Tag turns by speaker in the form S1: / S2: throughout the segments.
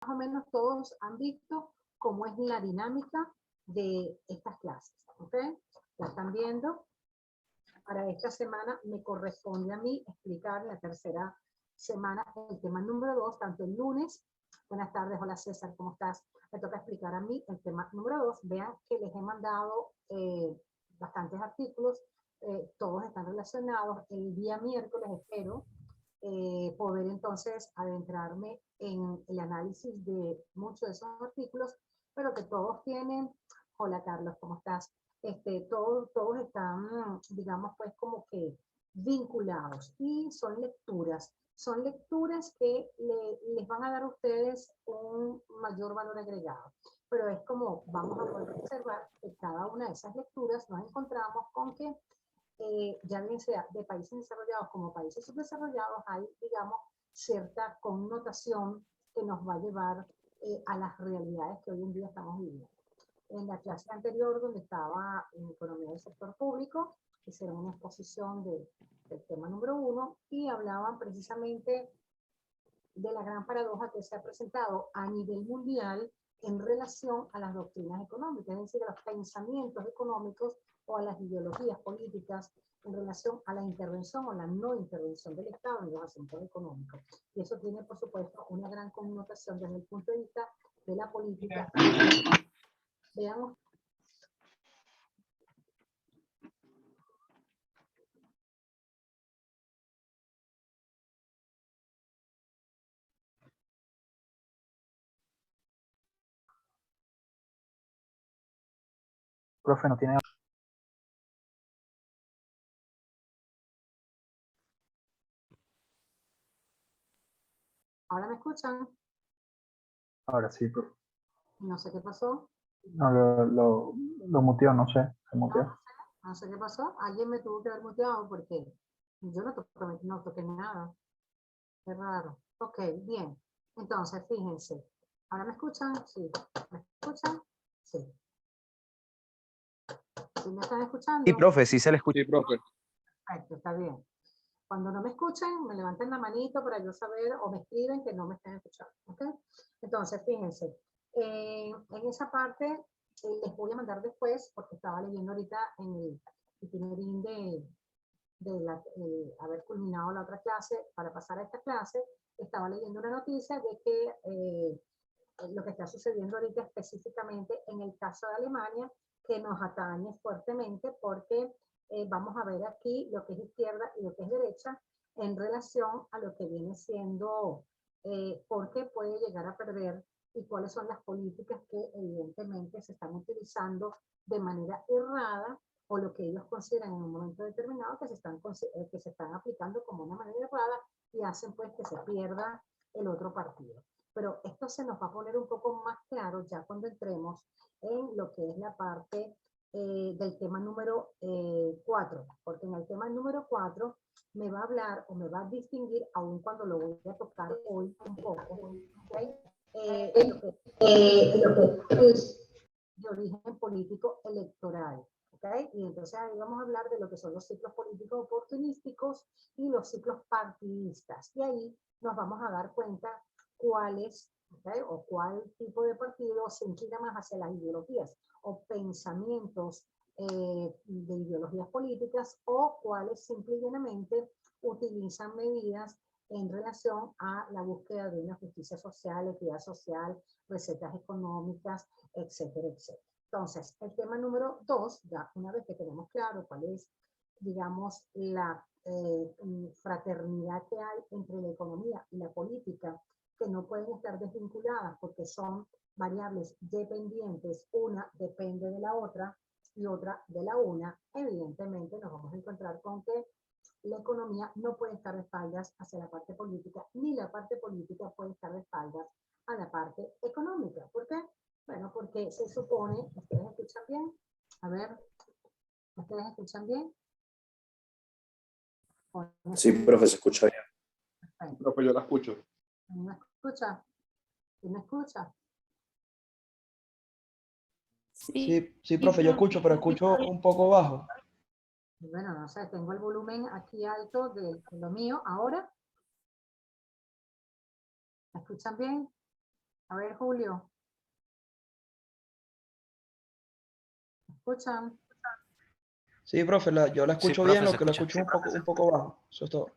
S1: más o menos todos han visto cómo es la dinámica de estas clases, ¿ok? Ya están viendo. Para esta semana me corresponde a mí explicar la tercera semana el tema número 2, tanto el lunes. Buenas tardes, hola César, ¿cómo estás? Me toca explicar a mí el tema número 2. Vean que les he mandado bastantes artículos, todos están relacionados. El día miércoles espero poder entonces adentrarme en el análisis de muchos de esos artículos, pero que todos tienen, hola Carlos, ¿cómo estás? Todos están, digamos, pues como que vinculados y son lecturas que les van a dar a ustedes un mayor valor agregado. Pero es como vamos a poder observar que cada una de esas lecturas nos encontramos con que ya bien sea de países desarrollados como países subdesarrollados, hay, digamos, cierta connotación que nos va a llevar a las realidades que hoy en día estamos viviendo. En la clase anterior, donde estaba en Economía del Sector Público, hicieron una exposición del tema número 1 y hablaban precisamente de la gran paradoja que se ha presentado a nivel mundial en relación a las doctrinas económicas, es decir, a los pensamientos económicos o a las ideologías políticas en relación a la intervención o la no intervención del Estado en los asuntos económicos. Y eso tiene, por supuesto, una gran connotación desde el punto de vista de la política. Veamos.
S2: Profe, no tiene...
S1: ¿Ahora me escuchan?
S2: Ahora sí, profe.
S1: No sé qué pasó.
S2: No, lo muteó, no sé, se muteó.
S1: No sé qué pasó. Alguien me tuvo que haber muteado porque yo no toqué nada. Qué raro. Ok, bien. Entonces, fíjense. ¿Ahora me escuchan? Sí. ¿Me escuchan? Sí. ¿Sí me están escuchando?
S3: Sí, profe, sí se le escucha.
S4: Sí, profe.
S1: Perfecto, está bien. Cuando no me escuchen, me levanten la manito para yo saber o me escriben que no me están escuchando. ¿Ok? Entonces, fíjense. En esa parte les voy a mandar después, porque estaba leyendo ahorita en el itinerín de haber culminado la otra clase para pasar a esta clase, estaba leyendo una noticia de que lo que está sucediendo ahorita específicamente en el caso de Alemania, que nos atañe fuertemente porque vamos a ver aquí lo que es izquierda y lo que es derecha en relación a lo que viene siendo por qué puede llegar a perder y cuáles son las políticas que evidentemente se están utilizando de manera errada o lo que ellos consideran en un momento determinado que se están aplicando como una manera errada y hacen pues que se pierda el otro partido. Pero esto se nos va a poner un poco más claro ya cuando entremos en lo que es la parte del tema número 4, porque en el tema número 4 me va a hablar o me va a distinguir, aun cuando lo voy a tocar hoy un poco, ¿okay? Lo que es de origen político electoral. ¿Okay? Y entonces ahí vamos a hablar de lo que son los ciclos políticos oportunísticos y los ciclos partidistas. Y ahí nos vamos a dar cuenta cuáles, ¿okay? O cuál tipo de partido se inclina más hacia las ideologías o pensamientos de ideologías políticas o cuáles simplemente utilizan medidas en relación a la búsqueda de una justicia social, equidad social, recetas económicas, etcétera, etcétera. Entonces, el tema número 2, ya una vez que tenemos claro cuál es, digamos, la fraternidad que hay entre la economía y la política, que no pueden estar desvinculadas porque son variables dependientes, una depende de la otra y otra de la una, evidentemente nos vamos a encontrar con que la economía no puede estar de espaldas hacia la parte política, ni la parte política puede estar de espaldas a la parte económica. ¿Por qué? Bueno, porque se supone, ¿ustedes escuchan bien? A ver, ¿ustedes escuchan bien?
S5: Sí, profe, se escucha bien.
S1: Perfecto.
S4: Profe, yo la escucho.
S1: ¿Me escucha? ¿Sí me escucha?
S6: Sí, profe, yo escucho, pero escucho un poco bajo.
S1: Bueno, no sé, tengo el volumen aquí alto de lo mío. ¿Ahora? ¿Me escuchan bien? A ver, Julio. ¿Escuchan?
S6: Sí, profe, yo la
S5: Sí,
S6: escucho
S5: profe,
S6: bien,
S5: se
S6: lo que la
S5: escucha.
S6: escucho un poco bajo. Eso es todo.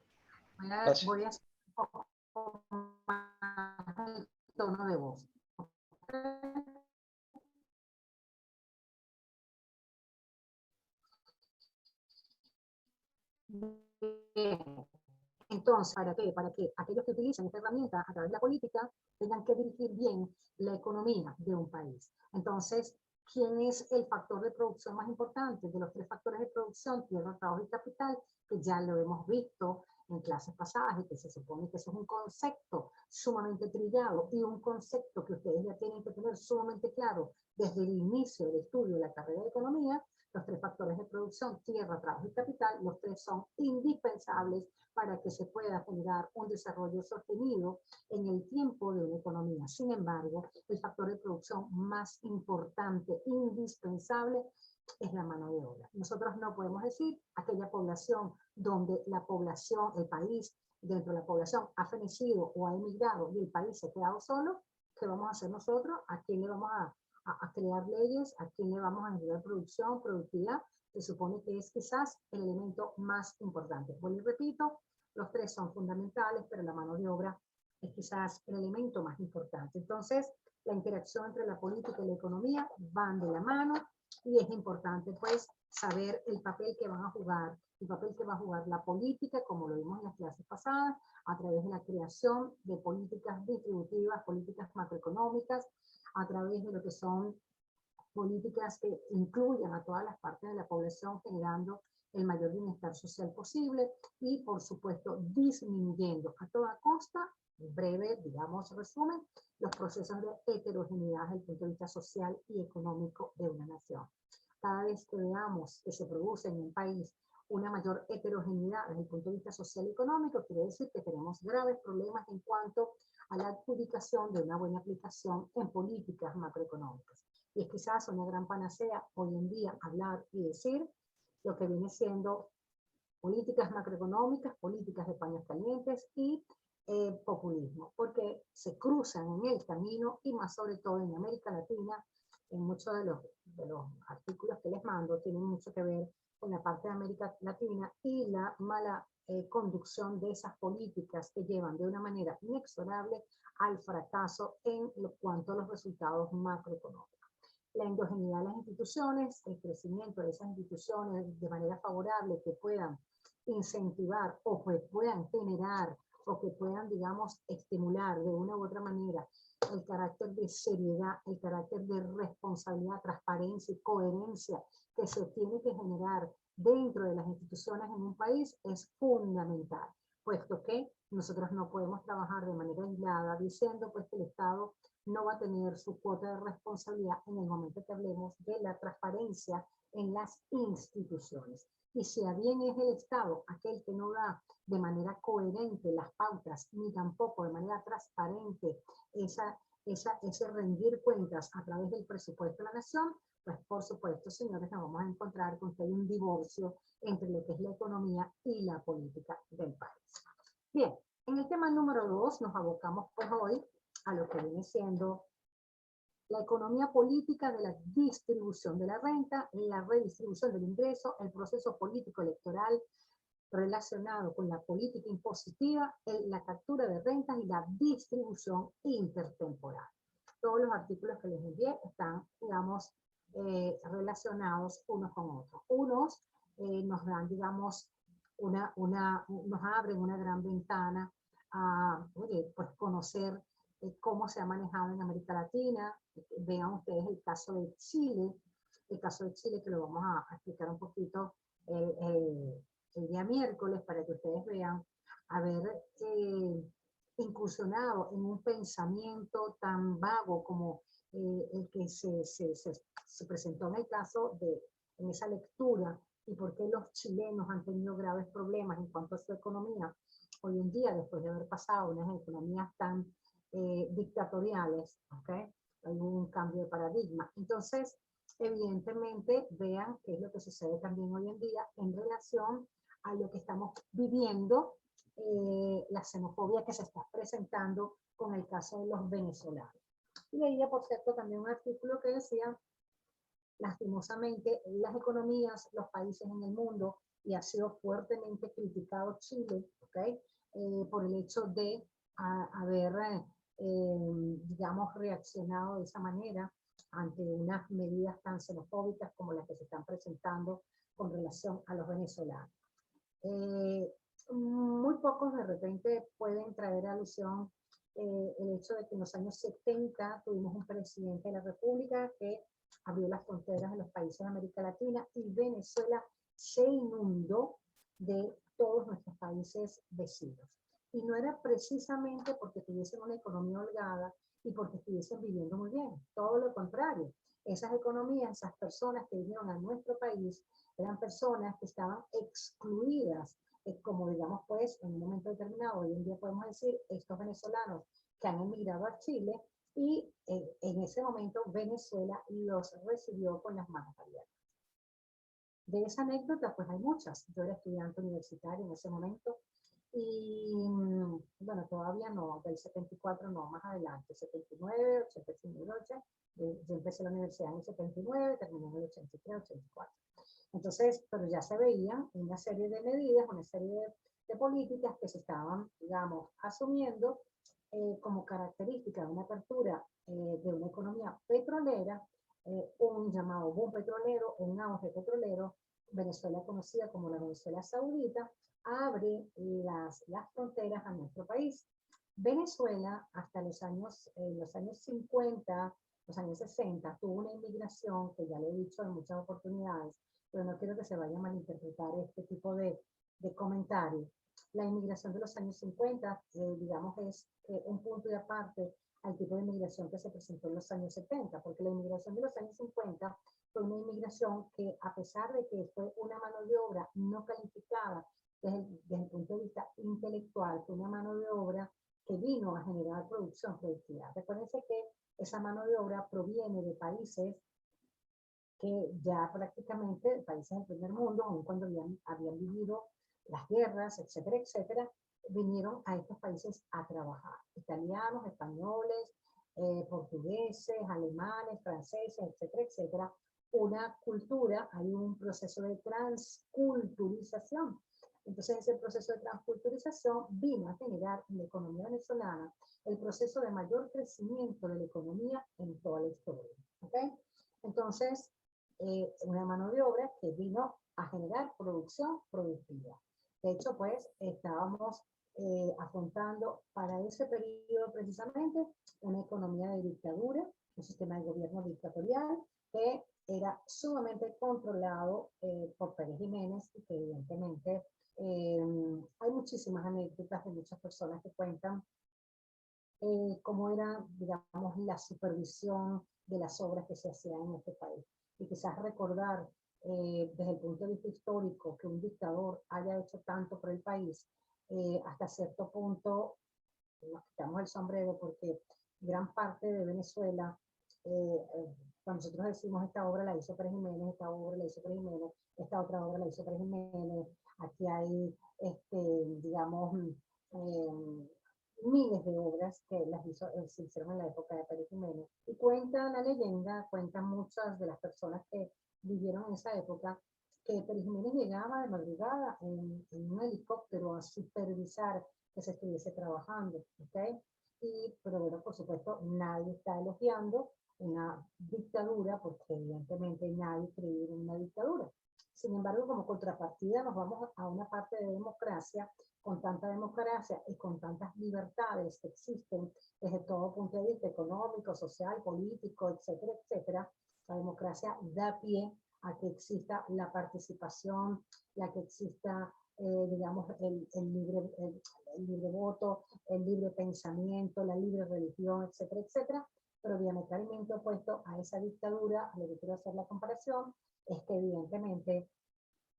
S6: Gracias.
S1: Voy a hacer un poco más el tono de voz. Bien. Entonces, ¿para qué? Para que aquellos que utilizan esta herramienta a través de la política tengan que dirigir bien la economía de un país. Entonces, ¿quién es el factor de producción más importante? De los 3 factores de producción, tierra, trabajo y capital, que ya lo hemos visto en clases pasadas y que se supone que eso es un concepto sumamente trillado y un concepto que ustedes ya tienen que tener sumamente claro desde el inicio del estudio de la carrera de economía. Los 3 factores de producción, tierra, trabajo y capital, los 3 son indispensables para que se pueda generar un desarrollo sostenido en el tiempo de una economía. Sin embargo, el factor de producción más importante, indispensable, es la mano de obra. Nosotros no podemos decir aquella población donde la población, el país, dentro de la población ha fenecido o ha emigrado y el país se ha quedado solo. ¿Qué vamos a hacer nosotros? ¿A quién le vamos a crear leyes? ¿A quién le vamos a generar producción, productividad? Se supone que es quizás el elemento más importante. Vuelvo y repito, los 3 son fundamentales, pero la mano de obra es quizás el elemento más importante. Entonces, la interacción entre la política y la economía van de la mano y es importante pues saber el papel que van a jugar, el papel que va a jugar la política, como lo vimos en las clases pasadas, a través de la creación de políticas distributivas, políticas macroeconómicas, a través de lo que son políticas que incluyan a todas las partes de la población, generando el mayor bienestar social posible y, por supuesto, disminuyendo a toda costa, en breve, digamos, resumen, los procesos de heterogeneidad desde el punto de vista social y económico de una nación. Cada vez que veamos que se produce en un país una mayor heterogeneidad desde el punto de vista social y económico, quiere decir que tenemos graves problemas en cuanto a la adjudicación de una buena aplicación en políticas macroeconómicas. Y es quizás una gran panacea hoy en día hablar y decir lo que viene siendo políticas macroeconómicas, políticas de paños calientes y populismo, porque se cruzan en el camino y más sobre todo en América Latina, en muchos de los artículos que les mando tienen mucho que ver con la parte de América Latina y la mala conducción de esas políticas que llevan de una manera inexorable al fracaso en cuanto a los resultados macroeconómicos. La endogeneidad de las instituciones, el crecimiento de esas instituciones de manera favorable que puedan incentivar o que puedan generar o que puedan, digamos, estimular de una u otra manera el carácter de seriedad, el carácter de responsabilidad, transparencia y coherencia que se tiene que generar dentro de las instituciones en un país es fundamental, puesto que nosotros no podemos trabajar de manera aislada diciendo pues que el Estado no va a tener su cuota de responsabilidad en el momento que hablemos de la transparencia en las instituciones. Y si a bien es el Estado aquel que no da de manera coherente las pautas, ni tampoco de manera transparente ese rendir cuentas a través del presupuesto de la nación, pues por supuesto, señores, nos vamos a encontrar con que hay un divorcio entre lo que es la economía y la política del país. Bien, en el tema número 2 nos abocamos pues hoy a lo que viene siendo la economía política de la distribución de la renta, la redistribución del ingreso, el proceso político electoral relacionado con la política impositiva, la captura de rentas y la distribución intertemporal. Todos los artículos que les envié están, digamos, relacionados unos con otros. Unos nos dan, digamos, nos abren una gran ventana a, oye, pues conocer cómo se ha manejado en América Latina. Vean ustedes el caso de Chile que lo vamos a explicar un poquito el día miércoles para que ustedes vean haber incursionado en un pensamiento tan vago como el que se presentó en el caso en esa lectura y por qué los chilenos han tenido graves problemas en cuanto a su economía hoy en día después de haber pasado unas economías tan dictatoriales, ¿okay? Hay un cambio de paradigma. Entonces, evidentemente, vean qué es lo que sucede también hoy en día en relación a lo que estamos viviendo, la xenofobia que se está presentando con el caso de los venezolanos. Y leía, por cierto, también un artículo que decía, lastimosamente, las economías, los países en el mundo, y ha sido fuertemente criticado Chile, ¿okay? Por el hecho de haber, digamos, reaccionado de esa manera ante unas medidas tan xenofóbicas como las que se están presentando con relación a los venezolanos. Muy pocos de repente pueden traer alusión el hecho de que en los años 70 tuvimos un presidente de la República que abrió las fronteras de los países de América Latina y Venezuela se inundó de todos nuestros países vecinos. Y no era precisamente porque tuviesen una economía holgada y porque estuviesen viviendo muy bien, todo lo contrario. Esas economías, esas personas que vinieron a nuestro país, eran personas que estaban excluidas, como digamos pues en un momento determinado, hoy en día podemos decir, estos venezolanos que han emigrado a Chile, y en ese momento Venezuela los recibió con las manos abiertas. De esa anécdota pues hay muchas. Yo era estudiante universitario en ese momento y bueno, todavía no, del 74 no, más adelante, 79, 85, 80, yo empecé la universidad en el 79, terminé en el 83, 84. Entonces, pero ya se veían una serie de medidas, una serie de políticas que se estaban, digamos, asumiendo como característica de una apertura de una economía petrolera, un llamado boom petrolero, un auge petrolero. Venezuela, conocida como la Venezuela Saudita, abre las fronteras a nuestro país. Venezuela, hasta los años 50, los años 60, tuvo una inmigración, que ya le he dicho en muchas oportunidades, pero no quiero que se vaya a malinterpretar este tipo de comentarios. La inmigración de los años 50, digamos, es un punto de aparte al tipo de inmigración que se presentó en los años 70, porque la inmigración de los años 50 fue una inmigración que, a pesar de que fue una mano de obra no calificada desde el punto de vista intelectual, fue una mano de obra que vino a generar producción, productividad. Recuérdense que esa mano de obra proviene de países que ya prácticamente, países del primer mundo, aun cuando habían vivido las guerras, etcétera, etcétera, vinieron a estos países a trabajar. Italianos, españoles, portugueses, alemanes, franceses, etcétera, etcétera. Una cultura, hay un proceso de transculturización. Entonces, ese proceso de transculturización vino a generar en la economía venezolana el proceso de mayor crecimiento de la economía en toda la historia. ¿Okay? Entonces, una mano de obra que vino a generar producción productiva. De hecho, pues, estábamos afrontando para ese periodo precisamente una economía de dictadura, un sistema de gobierno dictatorial que era sumamente controlado por Pérez Jiménez y que evidentemente hay muchísimas anécdotas de muchas personas que cuentan cómo era, digamos, la supervisión de las obras que se hacían en este país. Y quizás recordar desde el punto de vista histórico que un dictador haya hecho tanto por el país, hasta cierto punto nos quitamos el sombrero porque gran parte de Venezuela, cuando nosotros decimos esta obra la hizo Pérez Jiménez, esta obra la hizo Pérez Jiménez, esta otra obra la hizo Pérez Jiménez, aquí hay, digamos, miles de obras que las hizo, se hicieron en la época de Pérez Jiménez. Y cuenta la leyenda, cuentan muchas de las personas que vivieron en esa época, que Pérez Jiménez llegaba de madrugada en un helicóptero a supervisar que se estuviese trabajando, ¿ok? Pero bueno, por supuesto, nadie está elogiando una dictadura, porque evidentemente nadie cree en una dictadura. Sin embargo, como contrapartida nos vamos a una parte de democracia, con tanta democracia y con tantas libertades que existen desde todo punto de vista económico, social, político, etcétera, etcétera. La democracia da pie a que exista la participación, la que exista, digamos, el libre voto, el libre pensamiento, la libre religión, etcétera, etcétera. Pero diametralmente opuesto a esa dictadura, a lo que quiero hacer la comparación, es que evidentemente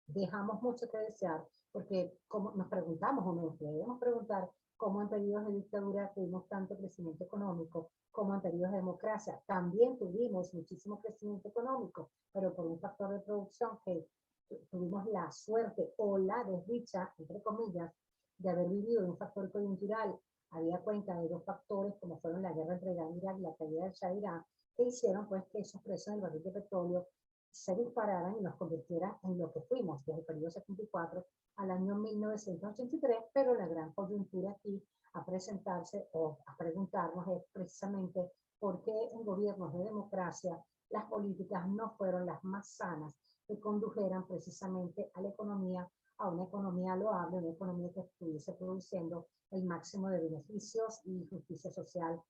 S1: dejamos mucho que desear, porque como nos preguntamos, o nos debemos preguntar, cómo en periodos de dictadura tuvimos tanto crecimiento económico, como en periodos de democracia también tuvimos muchísimo crecimiento económico, pero por un factor de producción que tuvimos la suerte o la desdicha, entre comillas, de haber vivido un factor coyuntural había cuenta de dos factores, como fueron la guerra entre Irán y Irak y la caída del Shah de Irán, que hicieron pues que esos precios del barril de petróleo se dispararan y nos convirtieran en lo que fuimos desde el periodo 74 al año 1983, pero la gran coyuntura aquí a presentarse o a preguntarnos es precisamente por qué en gobiernos de democracia las políticas no fueron las más sanas que condujeran precisamente a la economía, a una economía loable, una economía que estuviese produciendo el máximo de beneficios y justicia social,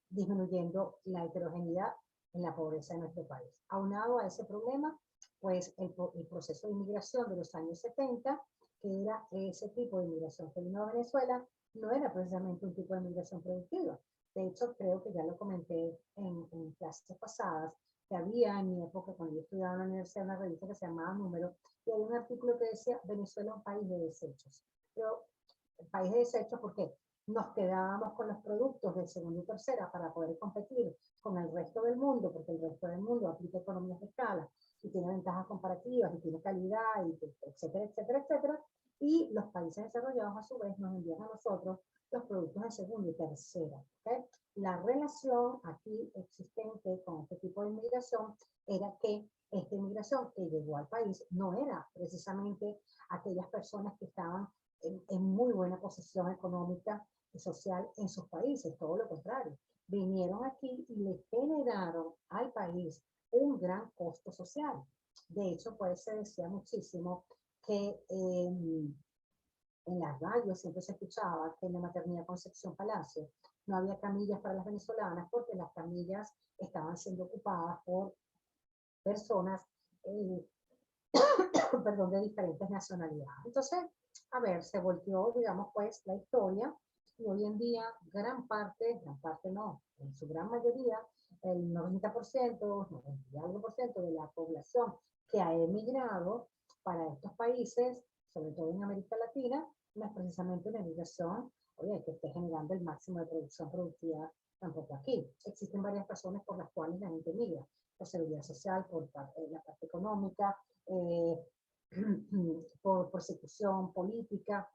S1: disminuyendo la heterogeneidad en la pobreza de nuestro país. Aunado a ese problema, pues el proceso de inmigración de los años 70, que era ese tipo de inmigración que vino a Venezuela, no era precisamente un tipo de inmigración productiva. De hecho, creo que ya lo comenté en clases pasadas, que había en mi época, cuando yo estudiaba en la universidad, una revista que se llamaba Número, y había un artículo que decía Venezuela un país de desechos. Pero el país de desechos, ¿por qué? Nos quedábamos con los productos de segunda y tercera para poder competir con el resto del mundo, porque el resto del mundo aplica economías de escala y tiene ventajas comparativas y tiene calidad, y etcétera, etcétera, etcétera. Y los países desarrollados, a su vez, nos envían a nosotros los productos de segunda y tercera. ¿Okay? La relación aquí existente con este tipo de inmigración era que esta inmigración que llegó al país no era precisamente aquellas personas que estaban en muy buena posición económica y social en sus países, todo lo contrario. Vinieron aquí y le generaron al país un gran costo social. De hecho, pues se decía muchísimo que en las radios siempre se escuchaba que en la maternidad Concepción Palacio no había camillas para las venezolanas porque las camillas estaban siendo ocupadas por personas perdón, de diferentes nacionalidades. Entonces, a ver, se volteó, digamos, pues, la historia y hoy en día gran parte no, en su gran mayoría, el 90%, 90 y algo por ciento de la población que ha emigrado para estos países, sobre todo en América Latina, no es precisamente una emigración, oye, que esté generando el máximo de producción productiva tampoco aquí. Existen varias razones por las cuales la gente migra, por seguridad social, por la parte económica, por persecución política.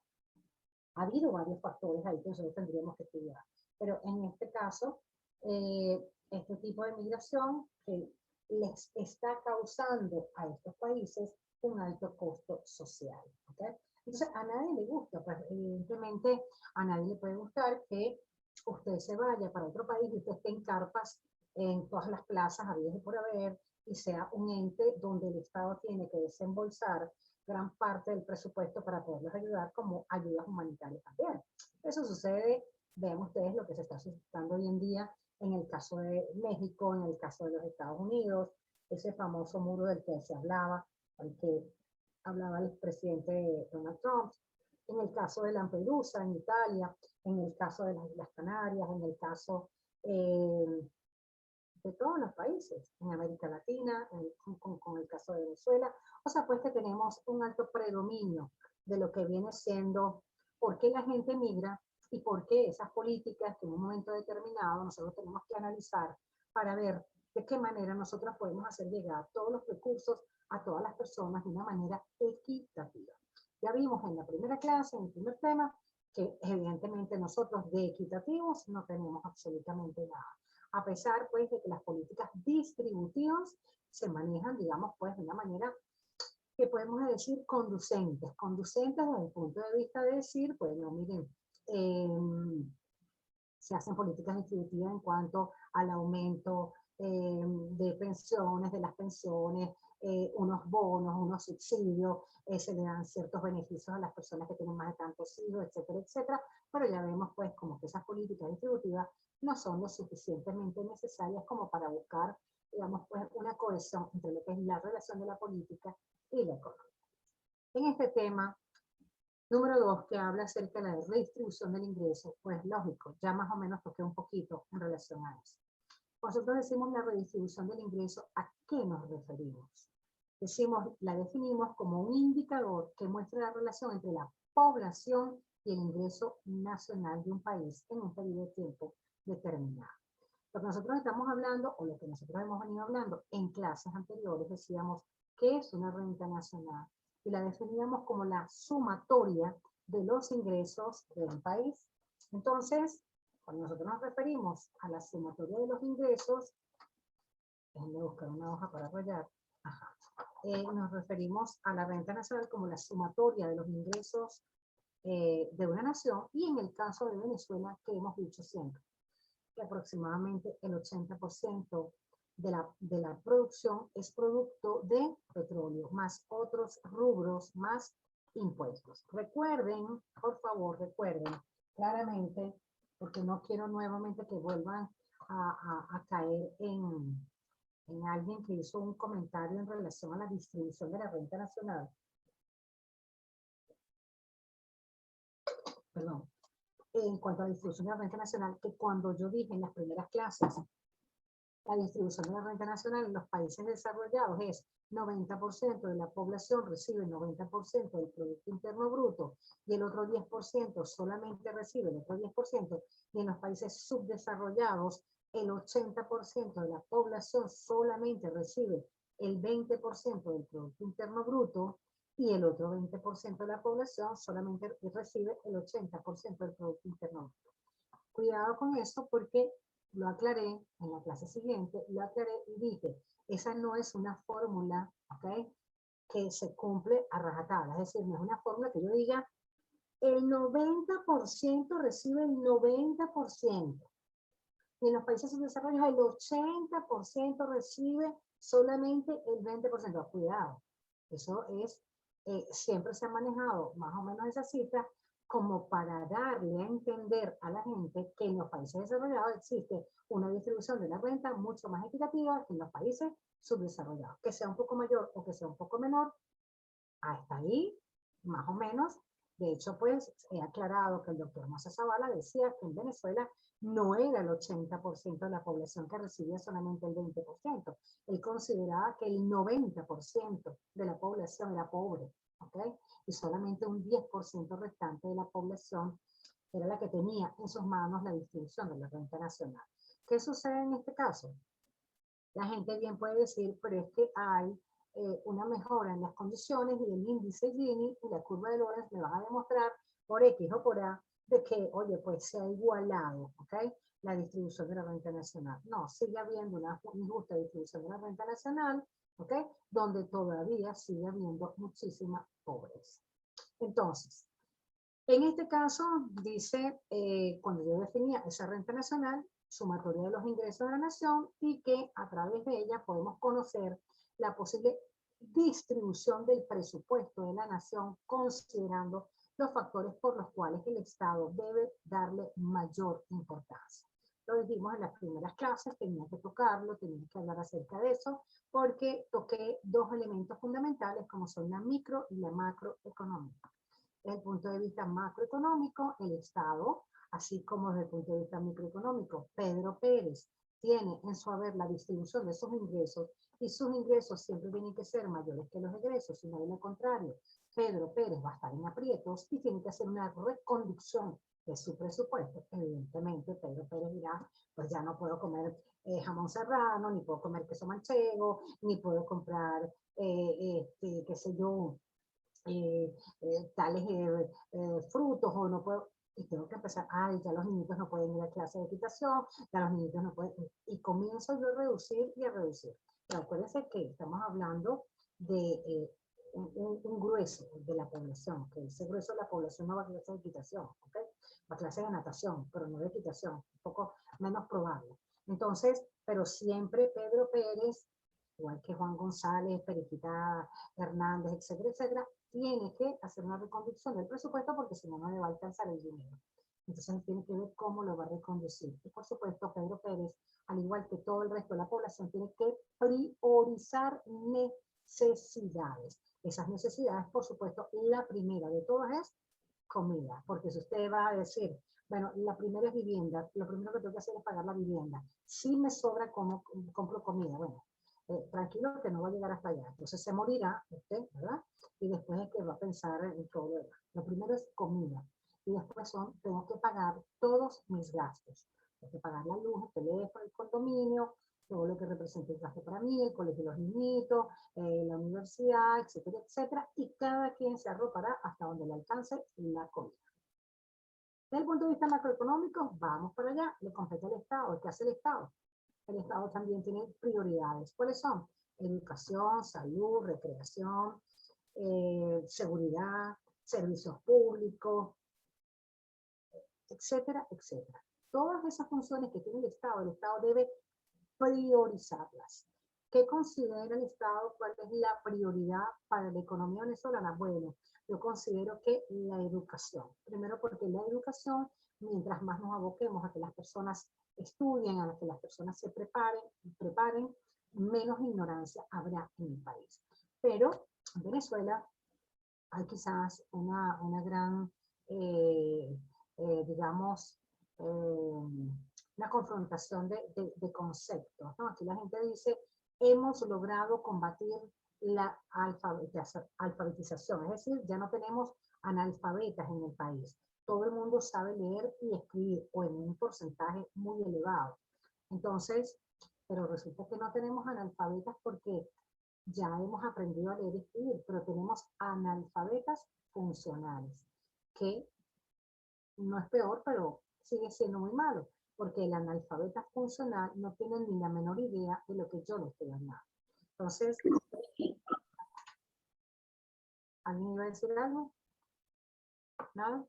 S1: Ha habido varios factores ahí que nosotros tendríamos que estudiar. Pero en este caso, este tipo de migración que les está causando a estos países un alto costo social. ¿Okay? Entonces, a nadie le gusta, pues evidentemente a nadie le puede gustar que usted se vaya para otro país y usted esté en carpas en todas las plazas, habidas y por haber, y sea un ente donde el Estado tiene que desembolsar gran parte del presupuesto para poderlos ayudar como ayudas humanitarias también. Eso sucede, vean ustedes lo que se está suscitando hoy en día en el caso de México, en el caso de los Estados Unidos, ese famoso muro del que se hablaba, al que hablaba el expresidente Donald Trump, en el caso de Lampedusa en Italia, en el caso de las Islas Canarias, en el caso de todos los países, en América Latina, con el caso de Venezuela. O sea, pues que tenemos un alto predominio de lo que viene siendo por qué la gente migra y por qué esas políticas que en un momento determinado nosotros tenemos que analizar para ver de qué manera nosotros podemos hacer llegar todos los recursos a todas las personas de una manera equitativa. Ya vimos en la primera clase, en el primer tema, que evidentemente nosotros de equitativos no tenemos absolutamente nada, a pesar pues de que las políticas distributivas se manejan, digamos, pues de una manera que podemos decir conducentes desde el punto de vista de decir, pues no, miren, se hacen políticas distributivas en cuanto al aumento de pensiones, de las pensiones, unos bonos, unos subsidios, se le dan ciertos beneficios a las personas que tienen más de tantos hijos, etcétera, etcétera, pero ya vemos pues como que esas políticas distributivas no son lo suficientemente necesarias como para buscar, digamos, pues una cohesión entre lo que es la relación de la política y la economía. En este tema, número 2, que habla acerca de la redistribución del ingreso, pues lógico, ya más o menos toqué un poquito en relación a eso. Nosotros decimos la redistribución del ingreso, ¿a qué nos referimos? La definimos como un indicador que muestra la relación entre la población y el ingreso nacional de un país en un periodo de tiempo determinado. Lo que nosotros estamos hablando, o lo que nosotros hemos venido hablando en clases anteriores, decíamos que es una renta nacional y la definíamos como la sumatoria de los ingresos de un país Entonces, cuando nosotros nos referimos a la sumatoria de los ingresos, déjenme buscar una hoja para rayar, ajá, nos referimos a la renta nacional como la sumatoria de los ingresos de una nación, y en el caso de Venezuela, que hemos dicho siempre, que aproximadamente el 80% de la producción es producto de petróleo, más otros rubros, más impuestos. Recuerden, por favor, recuerden claramente, porque no quiero nuevamente que vuelvan a caer en alguien que hizo un comentario en relación a la distribución de la renta nacional. Perdón. En cuanto a la distribución de la renta nacional, que cuando yo dije en las primeras clases, la distribución de la renta nacional en los países desarrollados es 90% de la población recibe el 90% del Producto Interno Bruto y el otro 10% solamente recibe el otro 10%, y en los países subdesarrollados el 80% de la población solamente recibe el 20% del Producto Interno Bruto y el otro 20% de la población solamente recibe el 80% del Producto Interno Bruto. Cuidado con eso porque lo aclaré en la clase siguiente, lo aclaré y dije, esa no es una fórmula, ¿ok?, que se cumple a rajatabla, es decir, no es una fórmula que yo diga, el 90% recibe el 90%, y en los países subdesarrollados el 80% recibe solamente el 20%. Cuidado, eso es, siempre se ha manejado más o menos esa cifra como para darle a entender a la gente que en los países desarrollados existe una distribución de la renta mucho más equitativa que en los países subdesarrollados. Que sea un poco mayor o que sea un poco menor, hasta ahí, más o menos. De hecho, pues, he aclarado que el doctor Massa Zavala decía que en Venezuela no era el 80% de la población que recibía solamente el 20%. Él consideraba que el 90% de la población era pobre, ¿ok? Y solamente un 10% restante de la población era la que tenía en sus manos la distribución de la renta nacional. ¿Qué sucede en este caso? La gente bien puede decir, pero es que hay una mejora en las condiciones y el índice Gini y la curva de Lorenz me van a demostrar por X o por A de que, oye, pues se ha igualado, ¿ok?, la distribución de la renta nacional. No, sigue habiendo una injusta distribución de la renta nacional, ¿ok?, donde todavía sigue habiendo muchísima pobreza. Entonces, en este caso, dice, cuando yo definía esa renta nacional, sumatoria de los ingresos de la nación, y que a través de ella podemos conocer la posible distribución del presupuesto de la nación, considerando los factores por los cuales el Estado debe darle mayor importancia. Lo dijimos en las primeras clases, tenía que tocarlo, tenía que hablar acerca de eso, porque toqué dos elementos fundamentales como son la micro y la macroeconómica. Desde el punto de vista macroeconómico, el Estado, así como desde el punto de vista microeconómico, Pedro Pérez tiene en su haber la distribución de sus ingresos, y sus ingresos siempre tienen que ser mayores que los egresos, sino de lo contrario, Pedro Pérez va a estar en aprietos y tiene que hacer una reconducción de su presupuesto. Evidentemente, Pedro Pérez dirá, pues ya no puedo comer jamón serrano, ni puedo comer queso manchego, ni puedo comprar, qué sé yo, tales frutos, o no puedo, y tengo que empezar, ay, ya los niñitos no pueden ir a clase de equitación, ya los niñitos no pueden, y comienzo yo a reducir y a reducir. Pero acuérdense que estamos hablando de un grueso de la población, que ese grueso de la población no va a clase de equitación, ¿ok? Va a clase de natación, pero no de equitación, un poco menos probable. Entonces, pero siempre Pedro Pérez, igual que Juan González, Periquita Hernández, etcétera, etcétera, tiene que hacer una reconducción del presupuesto porque si no, no le va a alcanzar el dinero. Entonces tiene que ver cómo lo va a reconducir. Y por supuesto, Pedro Pérez, al igual que todo el resto de la población, tiene que priorizar necesidades. Esas necesidades, por supuesto, la primera de todas es comida. Porque si usted va a decir, bueno, la primera es vivienda, lo primero que tengo que hacer es pagar la vivienda. Si me sobra, como compro comida. Bueno, tranquilo que no va a llegar hasta allá. Entonces se morirá usted, ¿verdad? Y después es que va a pensar en todo lo demás. Lo primero es comida. Y después tengo que pagar todos mis gastos. Tengo que pagar la luz, el teléfono, el condominio, todo lo que representa el gasto para mí, el colegio de los niñitos, la universidad, etcétera, etcétera. Y cada quien se arropará hasta donde le alcance la comida. Desde el punto de vista macroeconómico, vamos para allá, le compete al Estado. ¿Qué hace el Estado? El Estado también tiene prioridades. ¿Cuáles son? Educación, salud, recreación, seguridad, servicios públicos, etcétera, etcétera. Todas esas funciones que tiene el Estado debe priorizarlas. ¿Qué considera el Estado? ¿Cuál es la prioridad para la economía venezolana? Bueno, yo considero que la educación. Primero porque la educación, mientras más nos aboquemos a que las personas estudien, a que las personas se preparen, menos ignorancia habrá en el país. Pero en Venezuela hay quizás una gran, digamos, una confrontación de conceptos, ¿no? Aquí la gente dice, hemos logrado combatir la alfabetización, es decir, ya no tenemos analfabetas en el país. Todo el mundo sabe leer y escribir, o en un porcentaje muy elevado. Entonces, pero resulta que no tenemos analfabetas porque ya hemos aprendido a leer y escribir, pero tenemos analfabetas funcionales, que no es peor, pero sigue siendo muy malo, porque el analfabeta funcional no tiene ni la menor idea de lo que yo le estoy hablando. Entonces, ¿alguien iba a decir algo? ¿Nada?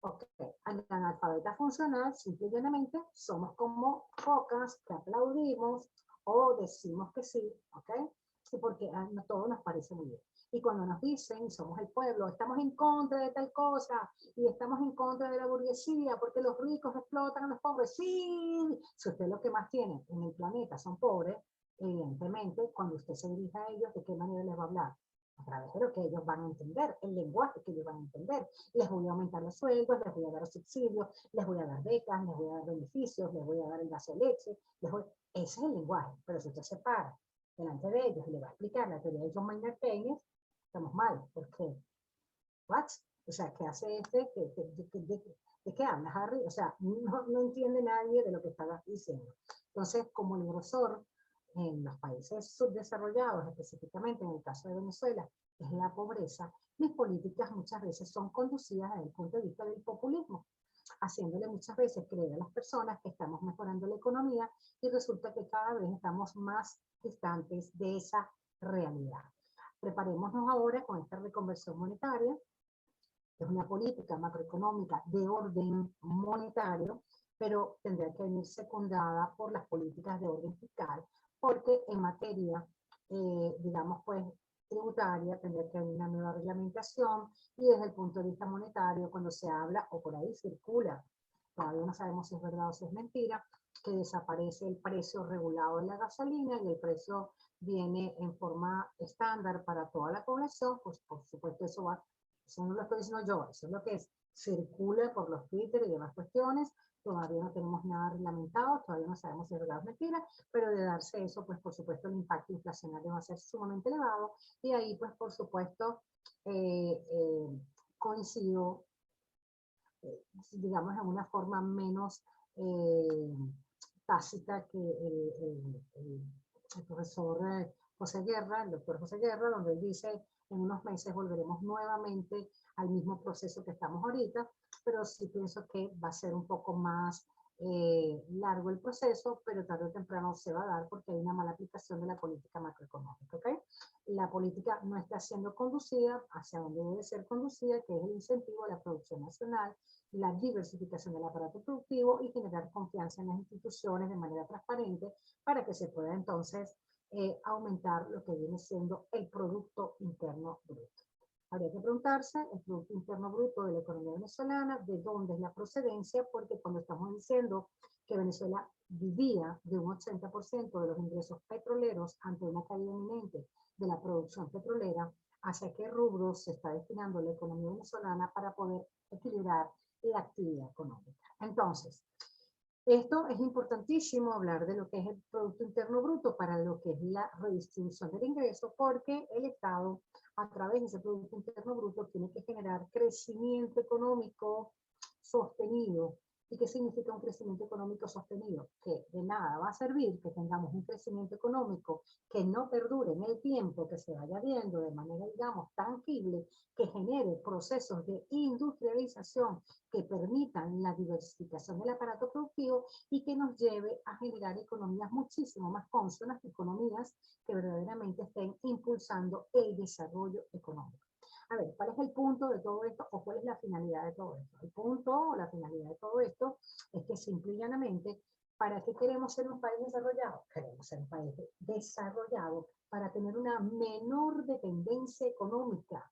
S1: Ok, al analfabeta funcional, simple y llanamente, somos como focas que aplaudimos o decimos que sí, ¿ok? Sí, porque no, todo nos parece muy bien. Y cuando nos dicen, somos el pueblo, estamos en contra de tal cosa, y estamos en contra de la burguesía, porque los ricos explotan a los pobres, sí, si usted lo que más tiene en el planeta son pobres, evidentemente, cuando usted se dirige a ellos, ¿de qué manera les va a hablar? A través de lo que ellos van a entender, el lenguaje que ellos van a entender. Les voy a aumentar los sueldos, les voy a dar subsidios, les voy a dar becas, les voy a dar beneficios, les voy a dar el gasto de leche. Ese es el lenguaje, pero si usted se para delante de ellos y le va a explicar la teoría de John Maynard Keynes, estamos mal, porque, ¿what? O sea, ¿qué hace este? ¿De qué hablas, Harry? O sea, no entiende nadie de lo que está diciendo. Entonces, como el grosor en los países subdesarrollados, específicamente en el caso de Venezuela, es la pobreza, mis políticas muchas veces son conducidas desde el punto de vista del populismo, haciéndole muchas veces creer a las personas que estamos mejorando la economía y resulta que cada vez estamos más distantes de esa realidad. Preparémonos ahora con esta reconversión monetaria, que es una política macroeconómica de orden monetario, pero tendrá que venir secundada por las políticas de orden fiscal, porque en materia, digamos, pues, tributaria tendrá que haber una nueva reglamentación y desde el punto de vista monetario, cuando se habla, o por ahí circula, todavía no sabemos si es verdad o si es mentira, que desaparece el precio regulado de la gasolina y el precio viene en forma estándar para toda la población, pues por supuesto eso no lo estoy diciendo yo, eso es lo que circula por los Twitter y demás cuestiones. Todavía no tenemos nada reglamentado, todavía no sabemos si es verdad o mentira, pero de darse eso, pues por supuesto el impacto inflacionario va a ser sumamente elevado y ahí pues por supuesto coincido, digamos, en una forma menos tácita que el profesor José Guerra, el doctor José Guerra, donde él dice, en unos meses volveremos nuevamente al mismo proceso que estamos ahorita, pero sí pienso que va a ser un poco más largo el proceso, pero tarde o temprano se va a dar porque hay una mala aplicación de la política macroeconómica, ¿ok? La política no está siendo conducida hacia donde debe ser conducida, que es el incentivo a la producción nacional, la diversificación del aparato productivo y generar confianza en las instituciones de manera transparente para que se pueda entonces aumentar lo que viene siendo el Producto Interno Bruto. Habría que preguntarse el Producto Interno Bruto de la economía venezolana, de dónde es la procedencia, porque cuando estamos diciendo que Venezuela vivía de un 80% de los ingresos petroleros ante una caída inminente de la producción petrolera, hacia qué rubros se está destinando la economía venezolana para poder equilibrar la actividad económica. Entonces, esto es importantísimo hablar de lo que es el Producto Interno Bruto para lo que es la redistribución del ingreso, porque el Estado, a través de ese Producto Interno Bruto, tiene que generar crecimiento económico sostenido ¿Y qué significa un crecimiento económico sostenido? Que de nada va a servir que tengamos un crecimiento económico que no perdure en el tiempo, que se vaya viendo de manera, digamos, tangible, que genere procesos de industrialización que permitan la diversificación del aparato productivo y que nos lleve a generar economías muchísimo más cónsonas, economías que verdaderamente estén impulsando el desarrollo económico. A ver, ¿cuál es el punto de todo esto o cuál es la finalidad de todo esto? El punto o la finalidad de todo esto es que simple y llanamente, ¿para qué queremos ser un país desarrollado? Queremos ser un país desarrollado para tener una menor dependencia económica,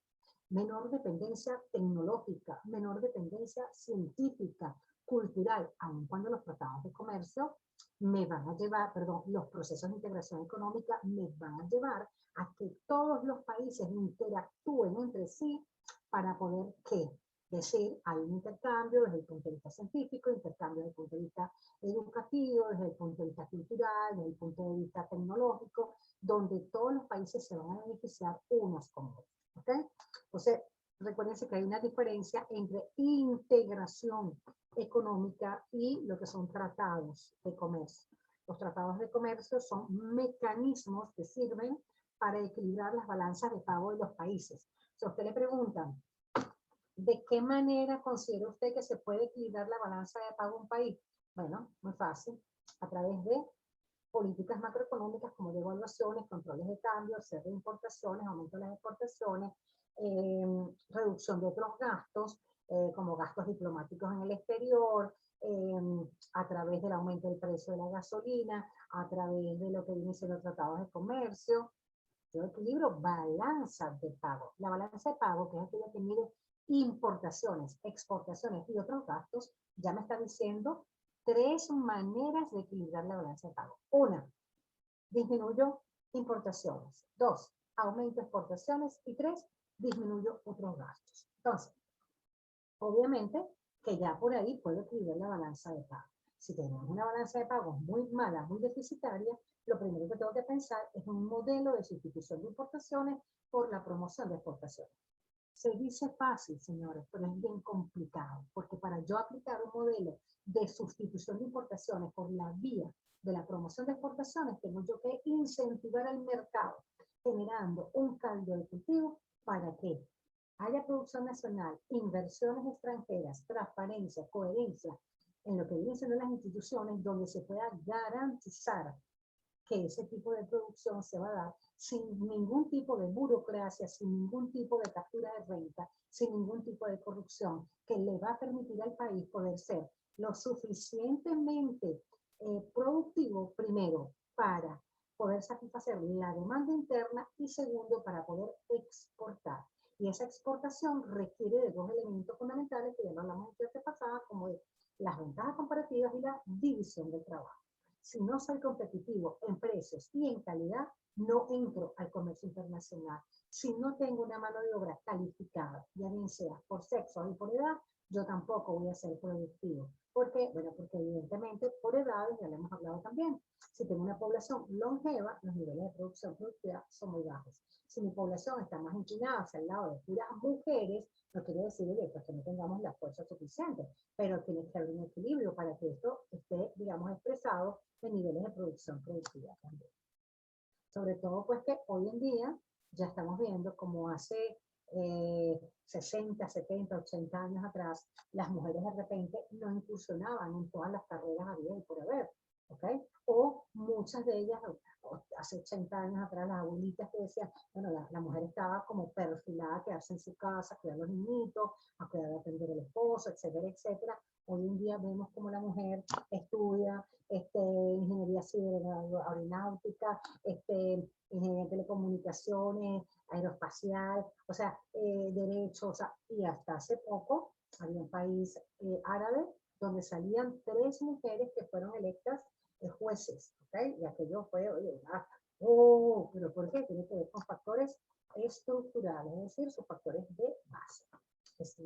S1: menor dependencia tecnológica, menor dependencia científica, cultural, aun cuando los tratados de comercio me van a llevar, perdón, los procesos de integración económica me van a llevar a que todos los países interactúen entre sí para poder, ¿qué? Decir, hay un intercambio desde el punto de vista científico, intercambio desde el punto de vista educativo, desde el punto de vista cultural, desde el punto de vista tecnológico, donde todos los países se van a beneficiar unos con otros. ¿Ok? Entonces, recuérdense que hay una diferencia entre integración económica y lo que son tratados de comercio. Los tratados de comercio son mecanismos que sirven para equilibrar las balanzas de pago de los países. Si a usted le preguntan, ¿de qué manera considera usted que se puede equilibrar la balanza de pago de un país? Bueno, muy fácil, a través de políticas macroeconómicas como devaluaciones, controles de cambio, cierre de importaciones, aumento de las exportaciones, reducción de otros gastos, como gastos diplomáticos en el exterior, a través del aumento del precio de la gasolina, a través de lo que viene siendo tratados de comercio. Yo equilibro balanza de pago. La balanza de pago, que es aquella que mide importaciones, exportaciones y otros gastos, ya me está diciendo 3 maneras de equilibrar la balanza de pago. 1, disminuyo importaciones. 2, aumento exportaciones. Y 3, disminuyo otros gastos. Entonces, obviamente que ya por ahí puedo equilibrar la balanza de pago. Si tenemos una balanza de pagos muy mala, muy deficitaria, lo primero que tengo que pensar es un modelo de sustitución de importaciones por la promoción de exportaciones. Se dice fácil, señores, pero es bien complicado, porque para yo aplicar un modelo de sustitución de importaciones por la vía de la promoción de exportaciones, tengo yo que incentivar al mercado, generando un caldo de cultivo para que haya producción nacional, inversiones extranjeras, transparencia, coherencia en lo que vienen siendo las instituciones, donde se pueda garantizar que ese tipo de producción se va a dar sin ningún tipo de burocracia, sin ningún tipo de captura de renta, sin ningún tipo de corrupción, que le va a permitir al país poder ser lo suficientemente productivo, primero, para poder satisfacer la demanda interna y segundo, para poder exportar. Y esa exportación requiere de 2 elementos fundamentales que ya lo hablamos en clase pasada, como es las ventajas comparativas y la división del trabajo. Si no soy competitivo en precios y en calidad, no entro al comercio internacional. Si no tengo una mano de obra calificada, ya bien sea por sexo y por edad, yo tampoco voy a ser productivo. ¿Por qué? Bueno, porque evidentemente por edades, ya lo hemos hablado también, si tengo una población longeva, los niveles de producción productiva son muy bajos. Si mi población está más inclinada hacia el lado de puras mujeres, no quiere decir pues, que no tengamos la fuerza suficiente, pero tiene que haber un equilibrio para que esto esté, digamos, expresado en niveles de producción productiva también. Sobre todo, pues que hoy en día ya estamos viendo como hace 60, 70, 80 años atrás, las mujeres de repente no incursionaban en todas las carreras habidas y por haber, ¿ok? O muchas de ellas, hace 80 años atrás, las abuelitas que decían, bueno, la mujer estaba como perfilada a quedarse en su casa, a cuidar a los niñitos, a cuidar a atender al esposo, etcétera, etcétera. Hoy en día vemos como la mujer estudia ingeniería civil, aeronáutica, ingeniería de telecomunicaciones, aeroespacial, o sea, derechos, o sea, y hasta hace poco había un país árabe donde salían 3 mujeres que fueron electas jueces, ¿ok? Y aquello fue, oye, pero ¿por qué? Tiene que ver con factores estructurales, es decir, sus factores de base. Es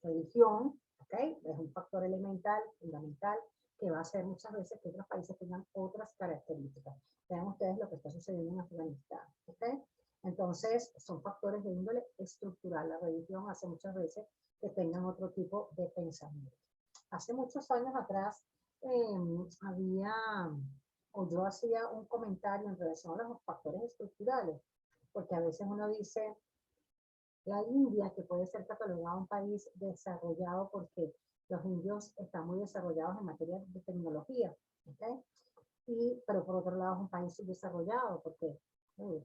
S1: religión, ¿ok? Es un factor elemental, fundamental, que va a hacer muchas veces que otros países tengan otras características. Vean ustedes lo que está sucediendo en Afganistán, ¿ok? Entonces, son factores de índole estructural. La religión hace muchas veces que tengan otro tipo de pensamiento. hace muchos años atrás había, o yo hacía un comentario en relación a los factores estructurales, porque a veces uno dice, la India, que puede ser catalogada un país desarrollado porque los indios están muy desarrollados en materia de tecnología, ¿okay? Pero por otro lado es un país subdesarrollado porque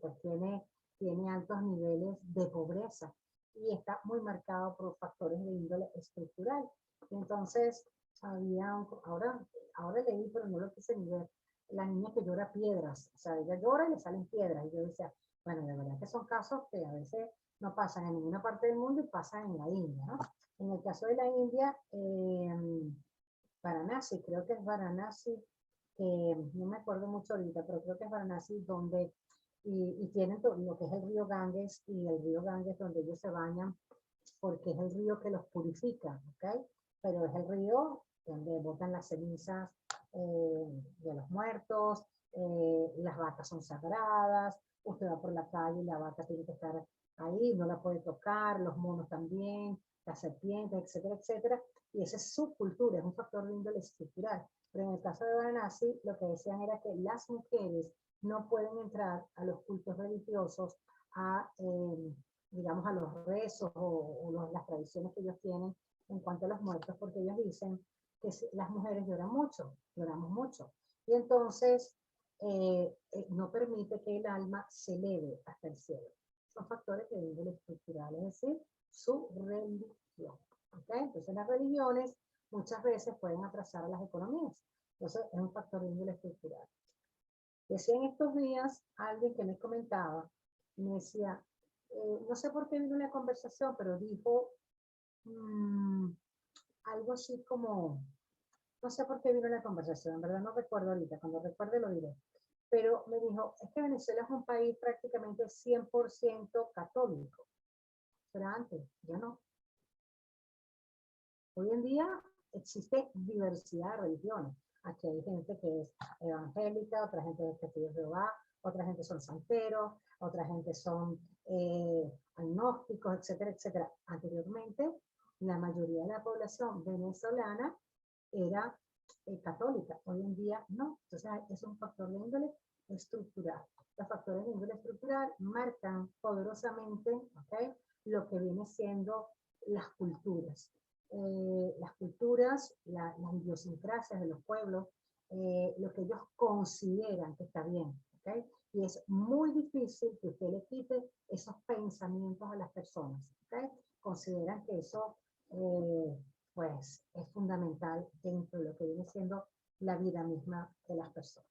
S1: pues tiene altos niveles de pobreza y está muy marcado por factores de índole estructural. Entonces, ahora leí, pero no lo quise ni ver, la niña que llora piedras, o sea, ella llora y le salen piedras, y yo decía, bueno, de verdad que son casos que a veces no pasan en ninguna parte del mundo y pasan en la India, ¿no? En el caso de la India, Varanasi, creo que es Varanasi, no me acuerdo mucho ahorita, pero creo que es Varanasi, donde, y tienen todo lo que es el río Ganges, y el río Ganges donde ellos se bañan, porque es el río que los purifica, ¿ok? Pero es el río donde botan las cenizas de los muertos, las vacas son sagradas, usted va por la calle y la vaca tiene que estar ahí, no la puede tocar, los monos también, las serpientes, etcétera, etcétera, y esa es su cultura, es un factor de índole estructural. Pero en el caso de Varanasi, lo que decían era que las mujeres no pueden entrar a los cultos religiosos, digamos, a los rezos o las tradiciones que ellos tienen en cuanto a los muertos, porque ellos dicen que las mujeres lloran mucho, lloramos mucho. Y entonces no permite que el alma se eleve hasta el cielo. Son factores de índole estructural, es decir, su religión. ¿Okay? Entonces las religiones muchas veces pueden atrasar a las economías. Entonces es un factor de índole estructural. Decía en estos días alguien que me comentaba, me decía, no sé por qué vino una conversación, pero dijo algo así como, no sé por qué vino la conversación, en verdad no recuerdo ahorita, cuando recuerde lo diré. Pero me dijo, es que Venezuela es un país prácticamente 100% católico. Pero antes, ya no. Hoy en día existe diversidad de religiones. Aquí hay gente que es evangélica, otra gente es testigo de Jehová, otra gente son santeros, otra gente son agnósticos, etcétera, etcétera. Anteriormente, la mayoría de la población venezolana era católica. Hoy en día no. Entonces, es un factor de índole estructural. Los factores de índole estructural marcan poderosamente, ¿okay?, lo que viene siendo las culturas. Las idiosincrasias de los pueblos, lo que ellos consideran que está bien, ¿okay? Y es muy difícil que usted le quite esos pensamientos a las personas, ¿okay? Consideran que eso, pues, es fundamental dentro de lo que viene siendo la vida misma de las personas.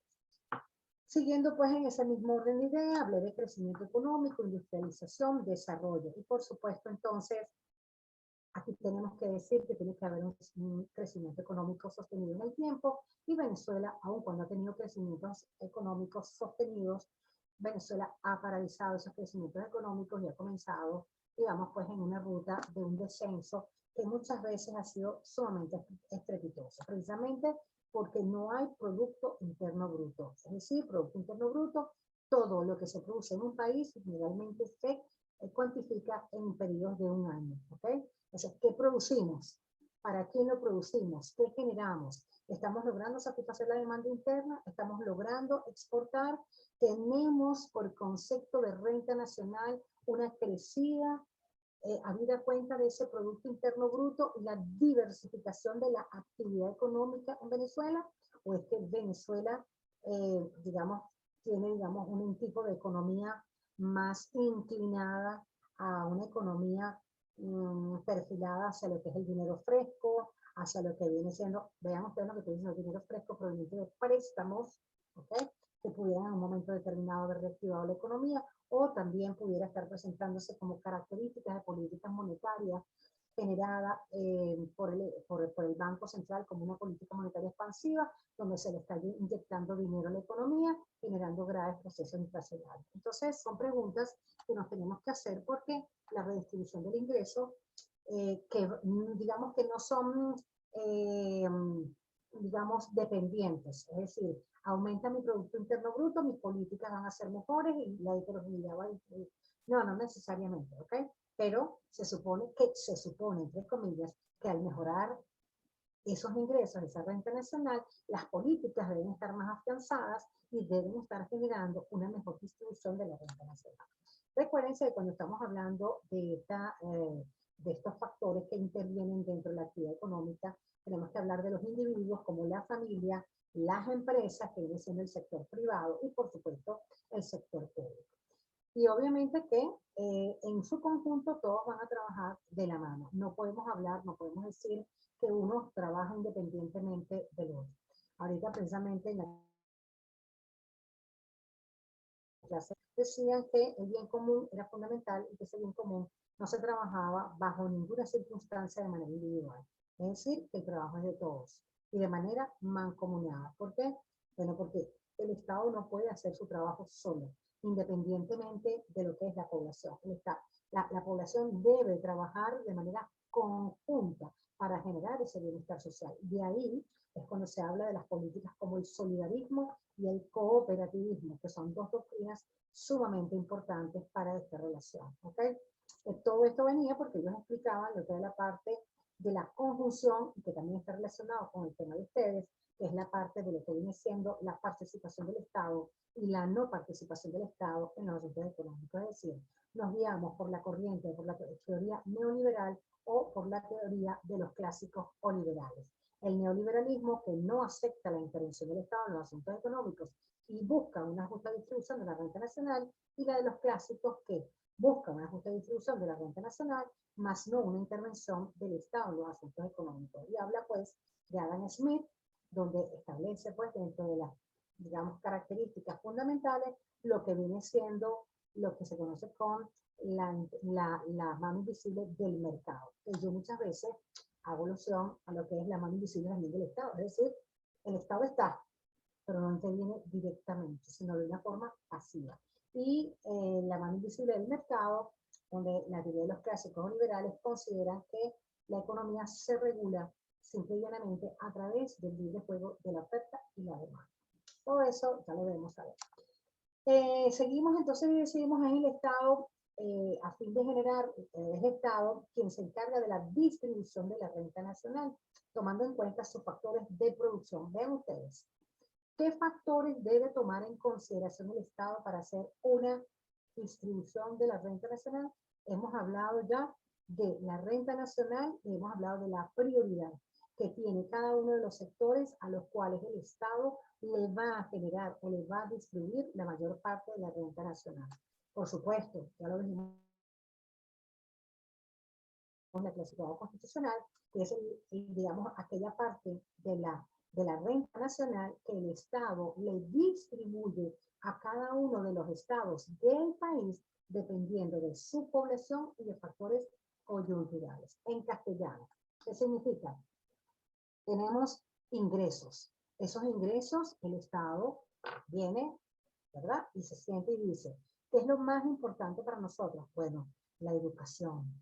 S1: Siguiendo pues en ese mismo orden de idea, hablé de crecimiento económico, industrialización, desarrollo. Y por supuesto, entonces, aquí tenemos que decir que tiene que haber un crecimiento económico sostenido en el tiempo, y Venezuela, aun cuando ha tenido crecimientos económicos sostenidos, Venezuela ha paralizado esos crecimientos económicos y ha comenzado, digamos, pues en una ruta de un descenso que muchas veces ha sido sumamente estrepitoso, precisamente porque no hay Producto Interno Bruto. Es decir, Producto Interno Bruto, todo lo que se produce en un país generalmente se cuantifica en periodos de un año, ¿ok? Entonces, ¿qué producimos? ¿Para quién lo producimos? ¿Qué generamos? ¿Estamos logrando satisfacer la demanda interna? ¿Estamos logrando exportar? ¿Tenemos por concepto de renta nacional una crecida habida cuenta de ese Producto Interno Bruto y la diversificación de la actividad económica en Venezuela? ¿O es que Venezuela, digamos, tiene, digamos, un tipo de economía más inclinada a una economía perfilada hacia lo que es el dinero fresco, hacia lo que viene siendo, vean ustedes lo que estoy diciendo, el dinero fresco proveniente de préstamos, ¿okay?, que pudieran en un momento determinado haber reactivado la economía, o también pudiera estar presentándose como características de políticas monetarias generada por el Banco Central como una política monetaria expansiva, donde se le está inyectando dinero a la economía, generando graves procesos inflacionarios. Entonces, son preguntas que nos tenemos que hacer porque la redistribución del ingreso, que digamos que no son, digamos, dependientes, es decir, aumenta mi Producto Interno Bruto, mis políticas van a ser mejores y la heterogeneidad va a disminuir. No, no necesariamente, ¿ok? Pero se supone, entre comillas, que al mejorar esos ingresos, esa renta nacional, las políticas deben estar más afianzadas y deben estar generando una mejor distribución de la renta nacional. Recuérdense que cuando estamos hablando de estos factores que intervienen dentro de la actividad económica, tenemos que hablar de los individuos como la familia, las empresas, que viene siendo el sector privado y por supuesto el sector público. Y obviamente que en su conjunto todos van a trabajar de la mano. No podemos hablar, no podemos decir que uno trabaja independientemente del otro. Ahorita precisamente en la clase decían que el bien común era fundamental y que ese bien común no se trabajaba bajo ninguna circunstancia de manera individual. Es decir, que el trabajo es de todos y de manera mancomunada. ¿Por qué? Bueno, porque el Estado no puede hacer su trabajo solo, independientemente de lo que es la población. La población debe trabajar de manera conjunta para generar ese bienestar social. De ahí es cuando se habla de las políticas como el solidarismo y el cooperativismo, que son dos doctrinas sumamente importantes para esta relación. ¿Okay? Todo esto venía porque ellos explicaban lo que es la parte de la conjunción, y que también está relacionado con el tema de ustedes, que es la parte de lo que viene siendo la participación del Estado y la no participación del Estado en los asuntos económicos. Es decir, nos guiamos por la corriente, por la teoría neoliberal o por la teoría de los clásicos o liberales. El neoliberalismo, que no acepta la intervención del Estado en los asuntos económicos y busca una justa distribución de la renta nacional, y la de los clásicos, que busca una justa distribución de la renta nacional, más no una intervención del Estado en los asuntos económicos. Y habla pues de Adam Smith, donde establece pues dentro de las, digamos, características fundamentales lo que viene siendo lo que se conoce con la mano invisible del mercado. Yo muchas veces hago alusión a lo que es la mano invisible también del Estado. Es decir, el Estado está, pero no interviene directamente, sino de una forma pasiva. Y la mano invisible del mercado, donde la teoría de los clásicos liberales consideran que la economía se regula simple y llanamente a través del libre juego de la oferta y la demanda. Todo eso ya lo debemos saber. Seguimos entonces y decidimos en el Estado, a fin de generar, es el Estado quien se encarga de la distribución de la renta nacional, tomando en cuenta sus factores de producción. Vean ustedes, ¿qué factores debe tomar en consideración el Estado para hacer una distribución de la renta nacional? Hemos hablado ya de la renta nacional y hemos hablado de la prioridad que tiene cada uno de los sectores a los cuales el Estado le va a generar o le va a distribuir la mayor parte de la renta nacional. Por supuesto, ya lo dijimos en la clasificado constitucional, que es, digamos, aquella parte de la renta nacional que el Estado le distribuye a cada uno de los estados del país dependiendo de su población y de factores coyunturales. En castellano, ¿qué significa? Tenemos ingresos. Esos ingresos, el Estado viene, ¿verdad? Y se siente y dice, ¿qué es lo más importante para nosotros? Bueno, la educación.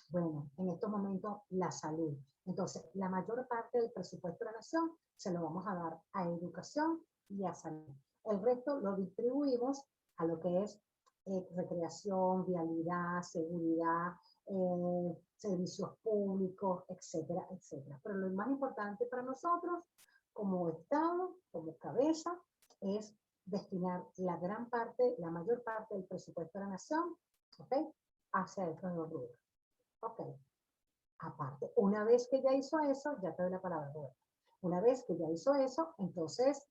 S1: Bueno, en estos momentos, la salud. Entonces, la mayor parte del presupuesto de la nación se lo vamos a dar a educación y a salud. El resto lo distribuimos a lo que es recreación, vialidad, seguridad, servicios públicos, etcétera, etcétera. Pero lo más importante para nosotros, como Estado, como cabeza, es destinar la gran parte, la mayor parte del presupuesto de la nación, ¿ok?, hacia estos dos rubros. Ok. Aparte, una vez que ya hizo eso, ya te doy la palabra, Roberto. Una vez que ya hizo eso, entonces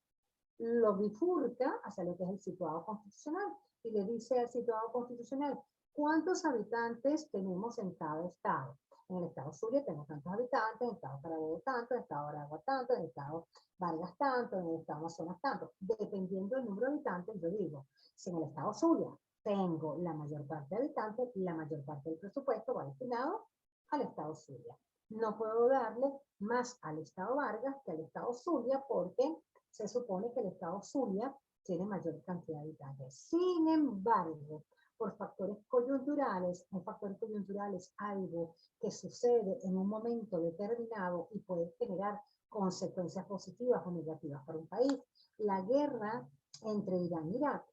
S1: lo bifurca hacia lo que es el situado constitucional y le dice al situado constitucional cuántos habitantes tenemos en cada estado. En el estado Zulia tenemos tantos habitantes, en el estado Carabobo tanto, en el estado Aragua tanto, en el estado Vargas tanto, en el estado Amazonas tanto. Dependiendo del número de habitantes, yo digo, si en el estado Zulia tengo la mayor parte de habitantes, la mayor parte del presupuesto va destinado al estado Zulia. No puedo darle más al estado Vargas que al estado Zulia porque se supone que el estado Zulia tiene mayor cantidad de habitantes. Sin embargo, por factores coyunturales, un factor coyuntural es algo que sucede en un momento determinado y puede generar consecuencias positivas o negativas para un país. La guerra entre Irán y Irak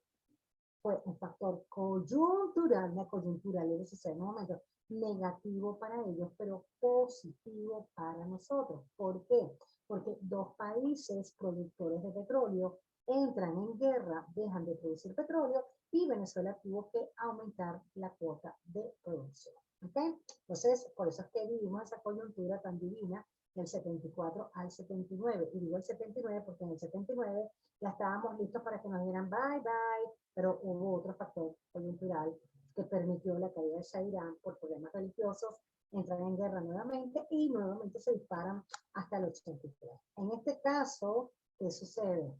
S1: fue un factor coyuntural, una coyuntura, le sucede en un momento. negativo para ellos, pero positivo para nosotros. ¿Por qué? Porque dos países productores de petróleo entran en guerra, dejan de producir petróleo y Venezuela tuvo que aumentar la cuota de producción. ¿Okay? Entonces, por eso es que vivimos esa coyuntura tan divina del 74 al 79. Y digo el 79 porque en el 79 ya estábamos listos para que nos dieran bye, bye, pero hubo otro factor coyuntural que permitió la caída de Shah Irán por problemas religiosos, entran en guerra nuevamente y nuevamente se disparan hasta el 83. En este caso, ¿qué sucede?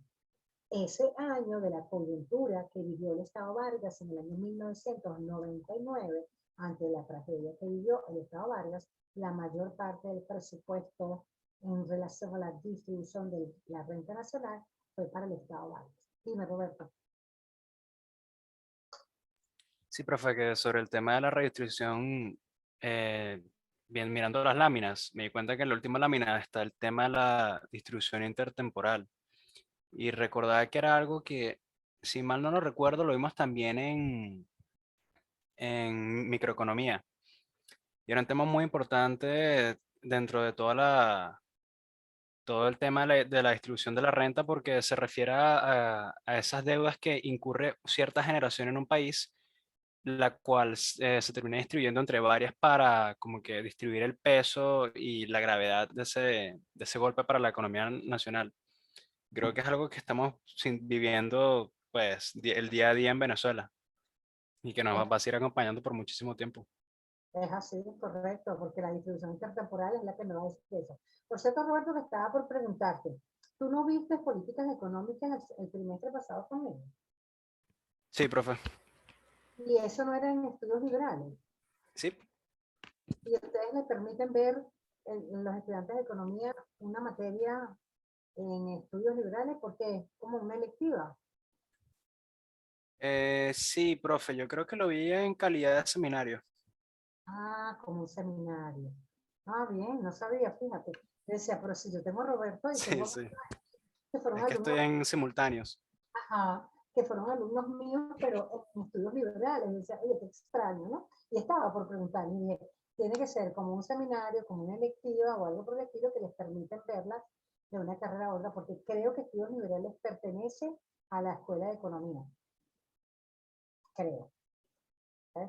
S1: Ese año de la coyuntura que vivió el Estado Vargas en el año 1999, ante la tragedia que vivió el Estado Vargas, la mayor parte del presupuesto en relación a la distribución de la renta nacional fue para el Estado Vargas. Dime, Roberto.
S3: Sí, profe, que sobre el tema de la redistribución, bien mirando las láminas, me di cuenta que en la última lámina está el tema de la distribución intertemporal. Y recordaba que era algo que, si mal no lo recuerdo, lo vimos también en microeconomía. Y era un tema muy importante dentro de todo el tema de la distribución de la renta porque se refiere a esas deudas que incurre cierta generación en un país, la cual se termina distribuyendo entre varias para como que distribuir el peso y la gravedad de ese golpe para la economía nacional. Creo que es algo que estamos viviendo pues el día a día en Venezuela y que nos va a seguir acompañando por muchísimo tiempo.
S1: Es así, correcto, porque la distribución intertemporal es la que me va a decir eso. Por cierto, Roberto, que estaba por preguntarte, ¿tú no viste políticas económicas el trimestre pasado conmigo?
S3: Sí, profe.
S1: Y eso no era en estudios liberales.
S3: Sí.
S1: Y ustedes me permiten ver en los estudiantes de economía una materia en estudios liberales porque es como una electiva.
S3: Sí, profe, yo creo que lo vi en calidad de seminario.
S1: Ah, como un seminario. Ah, bien, no sabía, fíjate. Yo decía, pero si yo tengo a Roberto y
S3: Sí,
S1: tengo
S3: sí.
S1: que fueron
S3: Es que estoy
S1: alumnos,
S3: en simultáneos.
S1: ajá, que fueron alumnos míos, pero en estudios liberales. Y decía, oye, qué extraño, ¿no? Y estaba por preguntar, y dije, tiene que ser como un seminario, como una electiva o algo por el estilo que les permiten verlas de una carrera a otra, porque creo que estudios liberales pertenece a la escuela de economía. Creo.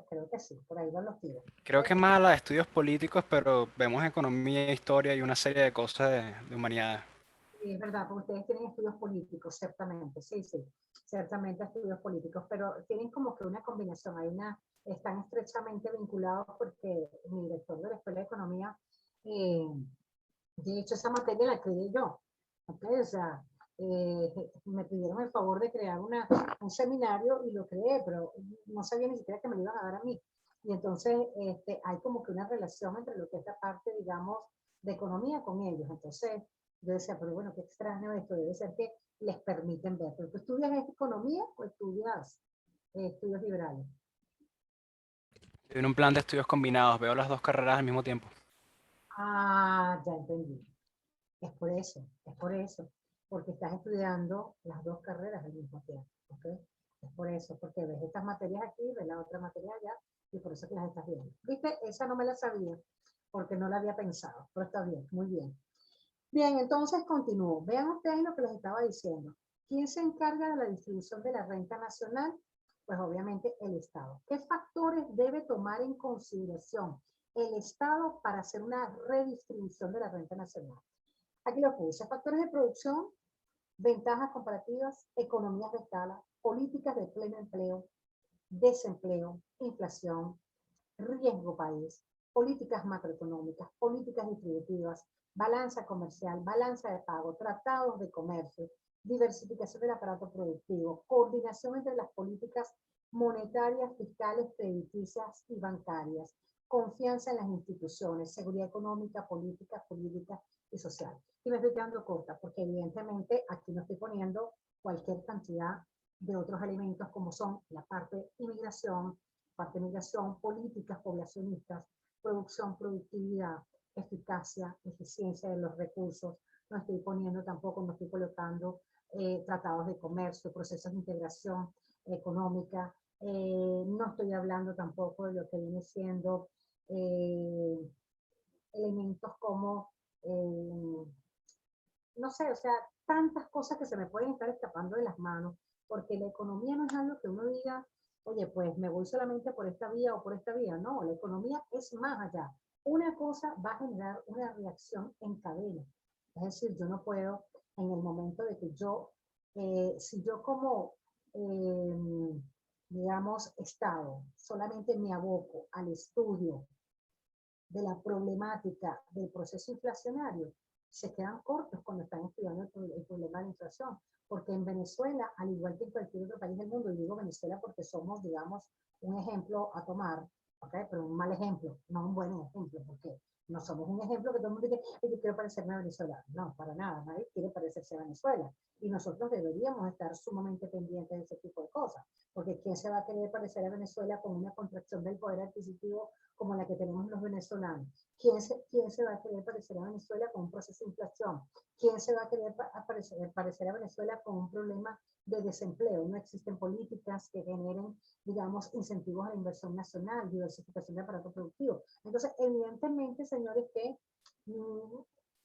S1: Creo que sí, por ahí van los tiros.
S3: Creo que es más a la de estudios políticos, pero vemos economía, historia y una serie de cosas de humanidades.
S1: Sí, es verdad, porque ustedes tienen estudios políticos, ciertamente, sí, sí, ciertamente estudios políticos, pero tienen como que una combinación, están estrechamente vinculados porque mi director de la Escuela de Economía, eh, de hecho, esa materia la creé yo, ¿ok? O sea, me pidieron el favor de crear un seminario y lo creé, pero no sabía ni siquiera que me lo iban a dar a mí. Y entonces hay como que una relación entre lo que es la parte, digamos, de economía con ellos. Entonces, yo decía, pero bueno, qué extraño esto, debe ser que les permiten ver. ¿Pero tú estudias economía o estudias estudios liberales?
S3: Estoy en un plan de estudios combinados, veo las dos carreras al mismo tiempo.
S1: Ah, ya entendí. Es por eso, porque estás estudiando las dos carreras al mismo tiempo, ¿ok? Es por eso, porque ves estas materias aquí, ves la otra materia allá, y por eso que las estás viendo. ¿Viste? Esa no me la sabía, porque no la había pensado, pero está bien, muy bien. Bien, entonces continúo. Vean ustedes lo que les estaba diciendo. ¿Quién se encarga de la distribución de la renta nacional? Pues obviamente el Estado. ¿Qué factores debe tomar en consideración el Estado para hacer una redistribución de la renta nacional? Aquí lo puse. Factores de producción, ventajas comparativas, economías de escala, políticas de pleno empleo, desempleo, inflación, riesgo país, políticas macroeconómicas, políticas distributivas, balanza comercial, balanza de pago, tratados de comercio, diversificación del aparato productivo, coordinación entre las políticas monetarias, fiscales, crediticias y bancarias, confianza en las instituciones, seguridad económica, política, jurídica y social. Y me estoy quedando corta porque evidentemente aquí no estoy poniendo cualquier cantidad de otros elementos como son la parte inmigración, políticas poblacionistas, producción, productividad, eficacia, eficiencia de los recursos. No estoy poniendo tampoco, no estoy colocando tratados de comercio, procesos de integración económica. No estoy hablando tampoco de lo que viene siendo eh, elementos como, no sé, o sea, tantas cosas que se me pueden estar escapando de las manos, porque la economía no es algo que uno diga, oye, pues me voy solamente por esta vía o por esta vía. No, la economía es más allá. Una cosa va a generar una reacción en cadena. Es decir, yo no puedo, en el momento de que yo, si yo como, digamos, Estado, solamente me aboco al estudio de la problemática del proceso inflacionario, se quedan cortos cuando están estudiando el problema de la inflación. Porque en Venezuela, al igual que en cualquier otro país del mundo, y digo Venezuela porque somos, digamos, un ejemplo a tomar, ¿okay? Pero un mal ejemplo, no un buen ejemplo, porque no somos un ejemplo que todo el mundo dice, yo quiero parecerme a Venezuela. No, para nada, nadie quiere parecerse a Venezuela. Y nosotros deberíamos estar sumamente pendientes de ese tipo de cosas, porque ¿quién se va a querer parecer a Venezuela con una contracción del poder adquisitivo como la que tenemos los venezolanos? ¿Quién se va a querer parecer a Venezuela con un proceso de inflación? ¿Quién se va a querer parecer a Venezuela con un problema de desempleo? No existen políticas que generen, digamos, incentivos a la inversión nacional, diversificación de aparato productivo. Entonces, evidentemente, señores, que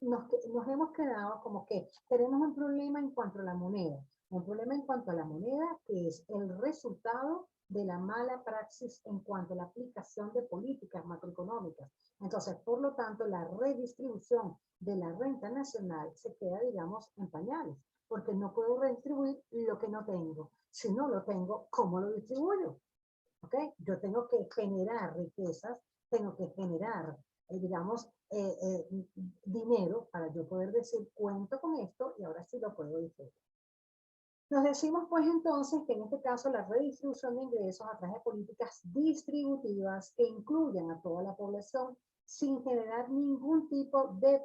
S1: nos hemos quedado como que tenemos un problema en cuanto a la moneda. Un problema en cuanto a la moneda que es el resultado de la mala praxis en cuanto a la aplicación de políticas macroeconómicas. Entonces, por lo tanto, la redistribución de la renta nacional se queda, digamos, en pañales, porque no puedo redistribuir lo que no tengo. Si no lo tengo, ¿cómo lo distribuyo? ¿Ok? Yo tengo que generar riquezas, tengo que generar, digamos, dinero para yo poder decir, cuento con esto y ahora sí lo puedo distribuir. Nos decimos pues entonces que en este caso la redistribución de ingresos a través de políticas distributivas que incluyan a toda la población sin generar ningún tipo de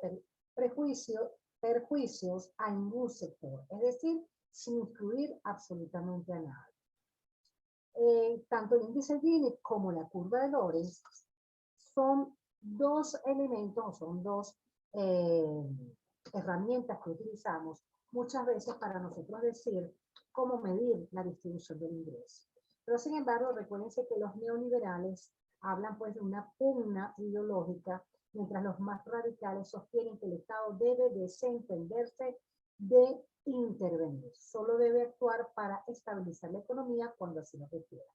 S1: perjuicios a ningún sector, es decir, sin incluir absolutamente a nadie. Tanto el índice Gini como la curva de Lorenz son dos elementos, son dos herramientas que utilizamos muchas veces para nosotros decir cómo medir la distribución del ingreso. Pero sin embargo, recuérdense que los neoliberales hablan pues de una pugna ideológica, mientras los más radicales sostienen que el Estado debe desentenderse de intervenir. Solo debe actuar para estabilizar la economía cuando así lo requiera.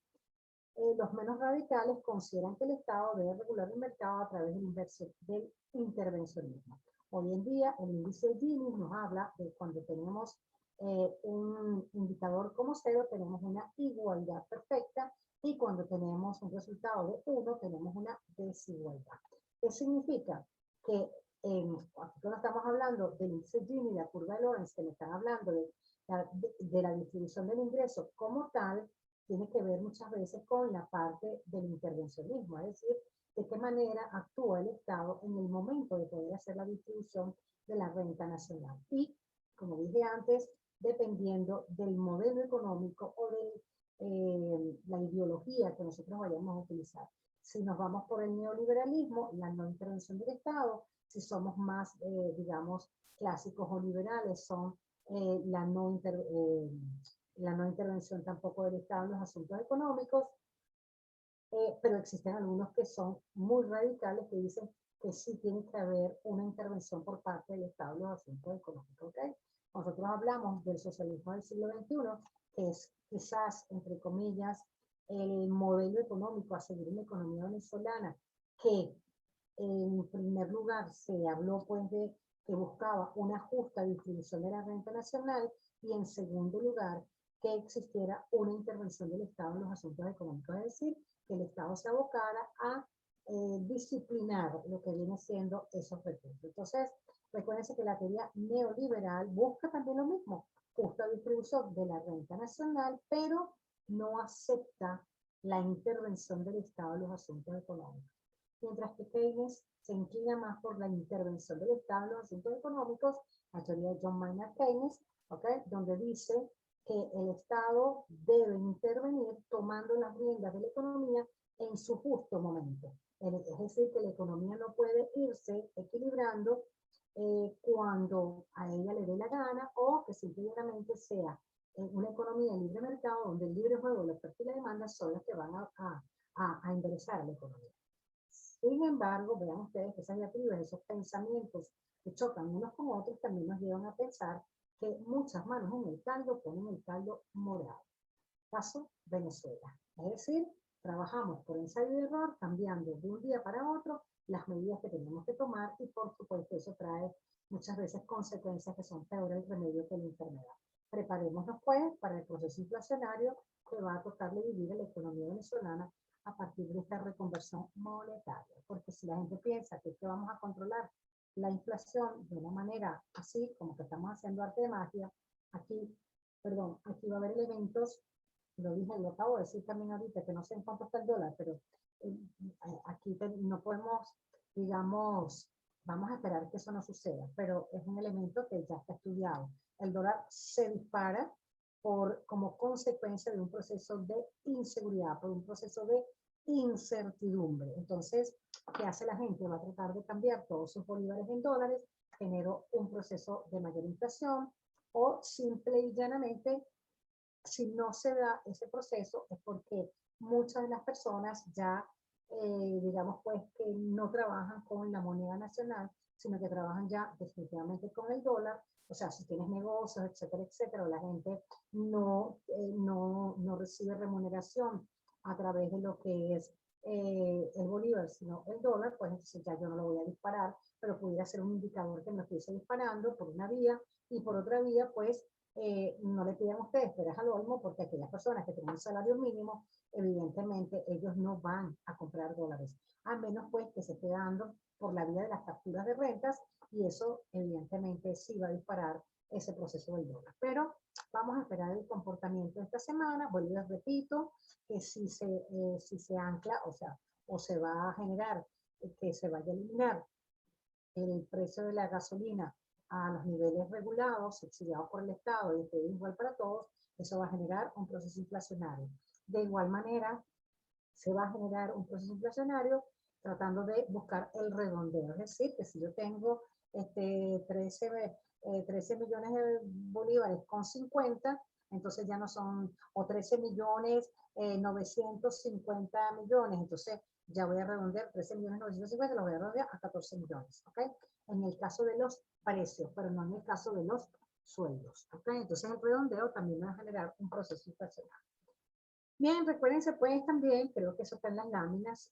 S1: Los menos radicales consideran que el Estado debe regular el mercado a través del intervencionismo. Hoy en día, el índice Gini nos habla de cuando tenemos un indicador como 0, tenemos una igualdad perfecta, y cuando tenemos un resultado de 1, tenemos una desigualdad. ¿Qué significa? Que aquí cuando estamos hablando del índice Gini y la curva de Lorenz, que me están hablando de la distribución del ingreso como tal, tiene que ver muchas veces con la parte del intervencionismo, es decir, de qué manera actúa el Estado en el momento de poder hacer la distribución de la renta nacional. Y, como dije antes, dependiendo del modelo económico o de la ideología que nosotros vayamos a utilizar. Si nos vamos por el neoliberalismo, la no intervención del Estado; si somos más, digamos, clásicos o liberales, son la no intervención tampoco del Estado en los asuntos económicos, pero existen algunos que son muy radicales que dicen que sí tiene que haber una intervención por parte del Estado en los asuntos económicos. ¿Okay? Nosotros hablamos del socialismo del siglo XXI, que es quizás, entre comillas, el modelo económico a seguir en la economía venezolana, que en primer lugar se habló pues de que buscaba una justa distribución de la renta nacional, y en segundo lugar que existiera una intervención del Estado en los asuntos económicos, es decir, que el Estado se abocara a disciplinar lo que viene siendo esos recursos. Entonces, recuérdense que la teoría neoliberal busca también lo mismo, justa distribución de la renta nacional, pero no acepta la intervención del Estado en los asuntos económicos. Mientras que Keynes se inclina más por la intervención del Estado en los asuntos económicos, la teoría de John Maynard Keynes, ¿okay? Donde dice que el Estado debe intervenir tomando las riendas de la economía en su justo momento. Es decir, que la economía no puede irse equilibrando cuando a ella le dé la gana, o que simplemente sea una economía de libre mercado donde el libre juego, la oferta y la demanda son las que van a enderezar la economía. Sin embargo, vean ustedes que esas diatribas, esos pensamientos que chocan unos con otros, también nos llevan a pensar que muchas manos en el caldo ponen el caldo morado. Caso Venezuela. Es decir, trabajamos por ensayo y error, cambiando de un día para otro las medidas que tenemos que tomar y por supuesto eso trae muchas veces consecuencias que son peor el remedio que la enfermedad. Preparémonos pues para el proceso inflacionario que va a tocarle vivir a la economía venezolana a partir de esta reconversión monetaria. Porque si la gente piensa que vamos a controlar la inflación de una manera así, como que estamos haciendo arte de magia, aquí va a haber elementos, lo dije, lo acabo de decir también ahorita, que no sé en cuánto está el dólar, pero aquí no podemos, digamos, vamos a esperar que eso no suceda, pero es un elemento que ya está estudiado. El dólar se dispara como consecuencia de un proceso de inseguridad, por un proceso de incertidumbre. Entonces, ¿qué hace la gente? Va a tratar de cambiar todos sus bolívares en dólares, generó un proceso de mayor inflación, o simple y llanamente, si no se da ese proceso, es porque muchas de las personas ya, digamos pues, que no trabajan con la moneda nacional, sino que trabajan ya definitivamente con el dólar. O sea, si tienes negocios, etcétera, etcétera, la gente no recibe remuneración a través de lo que es el bolívar, sino el dólar, pues entonces ya yo no lo voy a disparar, pero pudiera ser un indicador que me estuviese disparando por una vía, y por otra vía, pues no le pidan a ustedes peras al olmo, porque aquellas personas que tienen un salario mínimo, evidentemente ellos no van a comprar dólares, a menos pues que se esté dando por la vía de las capturas de rentas, y eso evidentemente sí va a disparar ese proceso del dólar. Pero vamos a esperar el comportamiento de esta semana. Vuelvo y les repito que si se ancla, o sea, o se va a generar, que se vaya a eliminar el precio de la gasolina a los niveles regulados, subsidiados por el Estado y que es igual para todos, eso va a generar un proceso inflacionario. De igual manera, se va a generar un proceso inflacionario tratando de buscar el redondeo. Es decir, que si yo tengo 13 millones de bolívares con 50, entonces ya no son, o 13 millones 950 millones, entonces ya voy a redondear 13 millones 950, los voy a redondear a 14 millones, ¿ok? En el caso de los precios, pero no en el caso de los sueldos, ¿ok? Entonces el redondeo también va a generar un proceso inflacionario. Bien, recuérdense pues también, creo que eso está en las láminas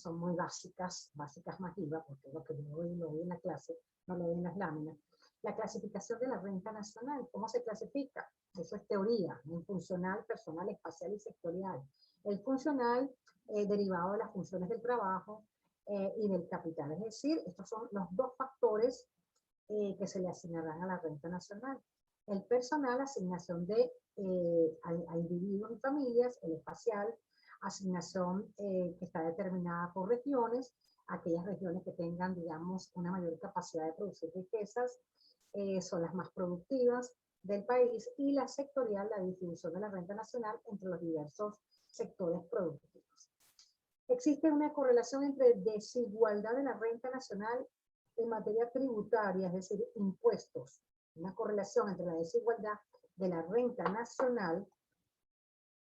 S1: son muy básicas más IVA, porque lo que yo lo vi en la clase, no lo vi en las láminas. La clasificación de la renta nacional, ¿cómo se clasifica? Eso es teoría, en funcional, personal, espacial y sectorial. El funcional, derivado de las funciones del trabajo y del capital, es decir, estos son los dos factores que se le asignarán a la renta nacional. El personal, asignación a individuos y familias; el espacial, asignación que está determinada por regiones, aquellas regiones que tengan, digamos, una mayor capacidad de producir riquezas, son las más productivas del país; y la sectorial, la distribución de la renta nacional entre los diversos sectores productivos. Existe una correlación entre desigualdad de la renta nacional en materia tributaria, es decir, impuestos, una correlación entre la desigualdad de la renta nacional,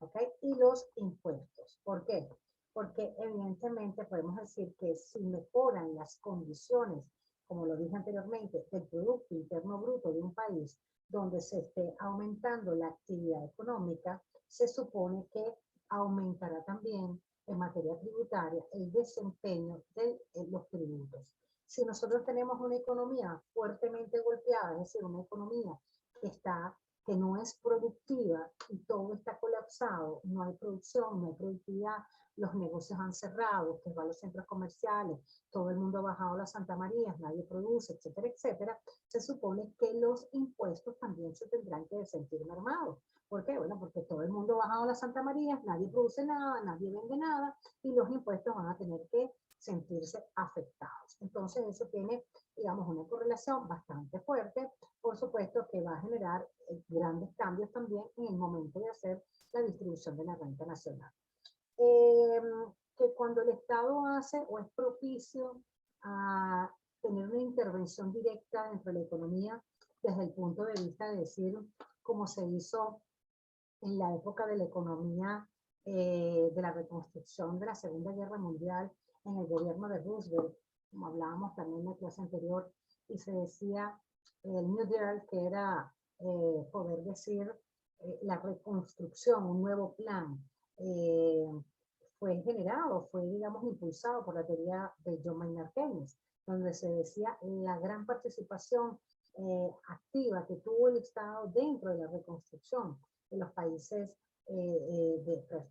S1: ¿okay?, y los impuestos. ¿Por qué? Porque evidentemente podemos decir que si mejoran las condiciones, como lo dije anteriormente, del Producto Interno Bruto de un país, donde se esté aumentando la actividad económica, se supone que aumentará también en materia tributaria el desempeño de los tributos. Si nosotros tenemos una economía fuertemente golpeada, es decir, una economía que no es productiva y todo está colapsado, no hay producción, no hay productividad, los negocios han cerrado, que van los centros comerciales, todo el mundo ha bajado las Santa Marías, nadie produce, etcétera, etcétera, se supone que los impuestos también se tendrán que sentir mermados. ¿Por qué? Bueno, porque todo el mundo ha bajado las Santa Marías, nadie produce nada, nadie vende nada, y los impuestos van a tener que sentirse afectados. Entonces eso tiene, digamos, una correlación bastante fuerte, por supuesto que va a generar grandes cambios también en el momento de hacer la distribución de la renta nacional. Que cuando el Estado hace o es propicio a tener una intervención directa dentro de la economía desde el punto de vista de decir, como se hizo en la época de la economía de la reconstrucción de la Segunda Guerra Mundial, en el gobierno de Roosevelt, como hablábamos también en la clase anterior, y se decía el New Deal, que era poder decir la reconstrucción, un nuevo plan, fue generado, fue, digamos, impulsado por la teoría de John Maynard Keynes, donde se decía la gran participación activa que tuvo el Estado dentro de la reconstrucción de los países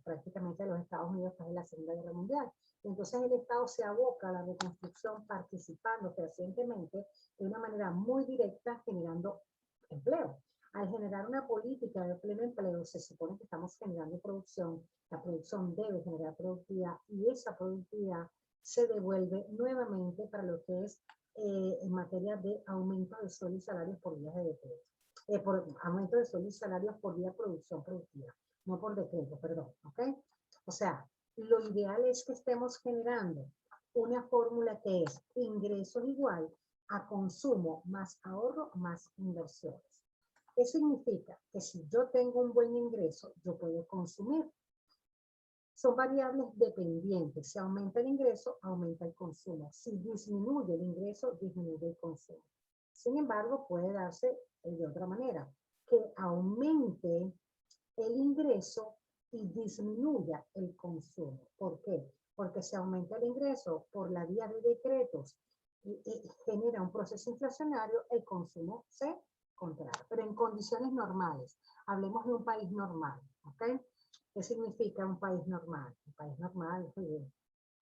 S1: prácticamente de los Estados Unidos después de la Segunda Guerra Mundial. Entonces el Estado se aboca a la reconstrucción participando crecientemente de una manera muy directa, generando empleo. Al generar una política de pleno empleo, se supone que estamos generando producción, la producción debe generar productividad y esa productividad se devuelve nuevamente para lo que es en materia de aumento de sueldo y salarios por vías de decreto. Por aumento de sueldo y salarios por vía de producción productiva, no por decreto, perdón, ¿ok? O sea, lo ideal es que estemos generando una fórmula que es ingresos igual a consumo más ahorro más inversiones. ¿Qué significa? Que si yo tengo un buen ingreso, yo puedo consumir. Son variables dependientes. Si aumenta el ingreso, aumenta el consumo. Si disminuye el ingreso, disminuye el consumo. Sin embargo, puede darse de otra manera, que aumente el ingreso y disminuya el consumo. ¿Por qué? Porque si aumenta el ingreso por la vía de decretos y genera un proceso inflacionario, el consumo se contrae. Pero en condiciones normales, hablemos de un país normal, ¿ok? ¿Qué significa un país normal? Un país normal es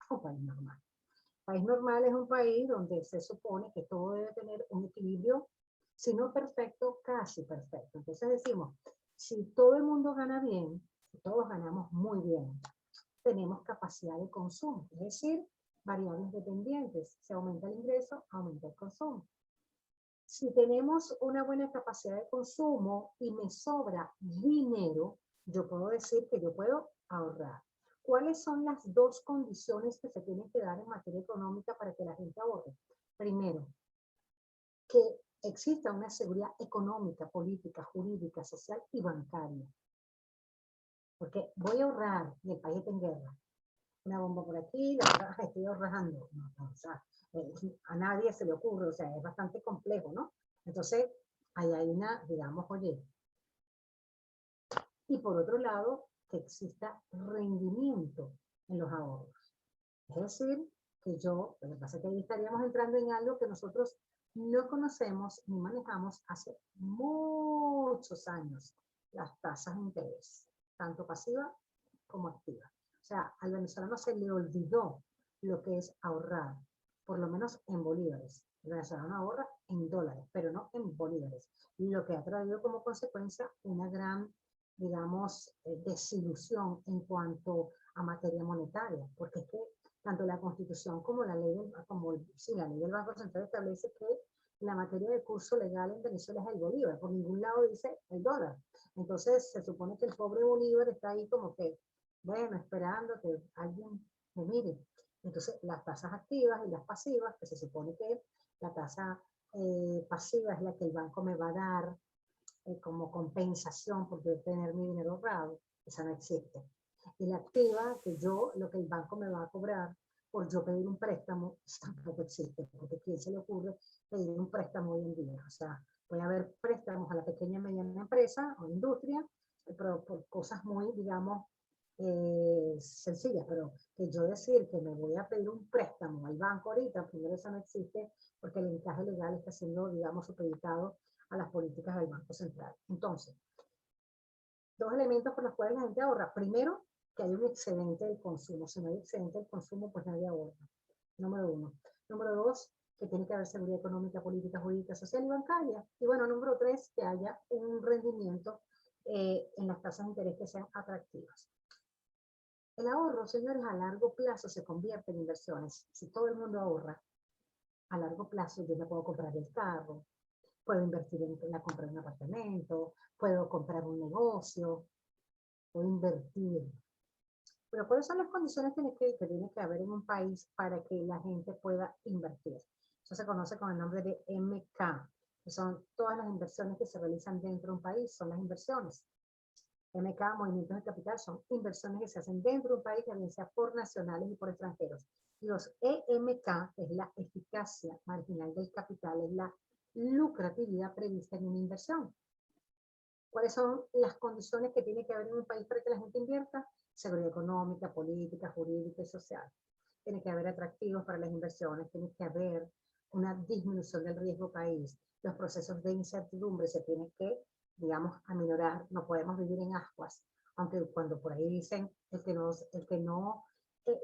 S1: un país normal. Un país normal es un país donde se supone que todo debe tener un equilibrio, si no perfecto, casi perfecto. Entonces decimos, si todo el mundo gana bien, si todos ganamos muy bien, tenemos capacidad de consumo, es decir, variables dependientes. Si aumenta el ingreso, aumenta el consumo. Si tenemos una buena capacidad de consumo y me sobra dinero, yo puedo decir que yo puedo ahorrar. ¿Cuáles son las dos condiciones que se tienen que dar en materia económica para que la gente ahorre? Primero, que exista una seguridad económica, política, jurídica, social y bancaria. Porque voy a ahorrar y el país está en guerra. Una bomba por aquí, la otra, estoy ahorrando. O sea, a nadie se le ocurre, o sea, es bastante complejo, ¿no? Entonces, ahí hay una, digamos, oye. Y por otro lado, que exista rendimiento en los ahorros. Es decir, que lo que pasa es que ahí estaríamos entrando en algo que nosotros no conocemos ni manejamos hace muchos años, las tasas de interés, tanto pasiva como activa. O sea, al venezolano se le olvidó lo que es ahorrar, por lo menos en bolívares. El venezolano ahorra en dólares, pero no en bolívares. Lo que ha traído como consecuencia una gran, digamos, desilusión en cuanto a materia monetaria, porque es que tanto la Constitución como la ley la ley del Banco Central establece que la materia de curso legal en Venezuela es el bolívar, por ningún lado dice el dólar. Entonces se supone que el pobre bolívar está ahí como que, bueno, esperando que alguien me mire. Entonces las tasas activas y las pasivas, que se supone que la tasa pasiva es la que el banco me va a dar como compensación por tener mi dinero ahorrado, esa no existe. Y la activa, que lo que el banco me va a cobrar por yo pedir un préstamo, tampoco existe, porque ¿quién se le ocurre pedir un préstamo hoy en día? O sea, puede haber préstamos a la pequeña y mediana empresa o industria, pero por cosas muy, digamos, sencillas, pero que yo decir que me voy a pedir un préstamo al banco ahorita, primero eso no existe, porque el encaje legal está siendo, digamos, supeditado a las políticas del Banco Central. Entonces, dos elementos por los cuales la gente ahorra. Primero, que hay un excedente del consumo. Si no hay excedente del consumo, pues nadie ahorra. Número uno. Número dos, que tiene que haber seguridad económica, política, jurídica, social y bancaria. Y bueno, número tres, que haya un rendimiento en las tasas de interés que sean atractivas. El ahorro, señores, a largo plazo se convierte en inversiones. Si todo el mundo ahorra, a largo plazo yo me puedo comprar el carro, puedo invertir en la compra de un apartamento, puedo comprar un negocio, puedo invertir. Pero ¿cuáles son las condiciones que tiene que haber en un país para que la gente pueda invertir? Eso se conoce con el nombre de MK, que son todas las inversiones que se realizan dentro de un país, son las inversiones. MK, movimientos de capital, son inversiones que se hacen dentro de un país, ya sea por nacionales y por extranjeros. Los EMK es la eficacia marginal del capital, es la lucratividad prevista en una inversión. ¿Cuáles son las condiciones que tiene que haber en un país para que la gente invierta? Seguridad económica, política, jurídica y social. Tiene que haber atractivos para las inversiones, tiene que haber una disminución del riesgo país. Los procesos de incertidumbre se tienen que, digamos, aminorar. No podemos vivir en ascuas, aunque cuando por ahí dicen el que no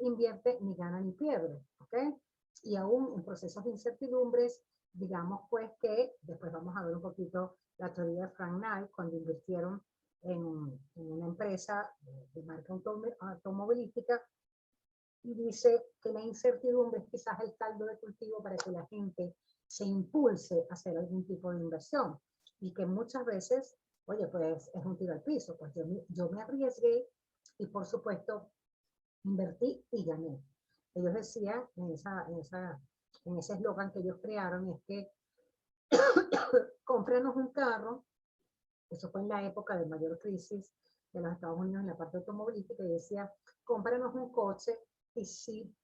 S1: invierte ni gana ni pierde, ¿ok? Y aún en procesos de incertidumbres, digamos pues que, después vamos a ver un poquito la teoría de Frank Knight, cuando invirtieron en una empresa de marca automovilística, y dice que la incertidumbre es quizás el caldo de cultivo para que la gente se impulse a hacer algún tipo de inversión, y que muchas veces, oye, pues es un tiro al piso, pues yo me arriesgué y por supuesto invertí y gané. Ellos decían en ese eslogan que ellos crearon, es que cómpranos un carro. Eso fue en la época de mayor crisis de los Estados Unidos en la parte automovilística, y decía, cómpranos un coche y si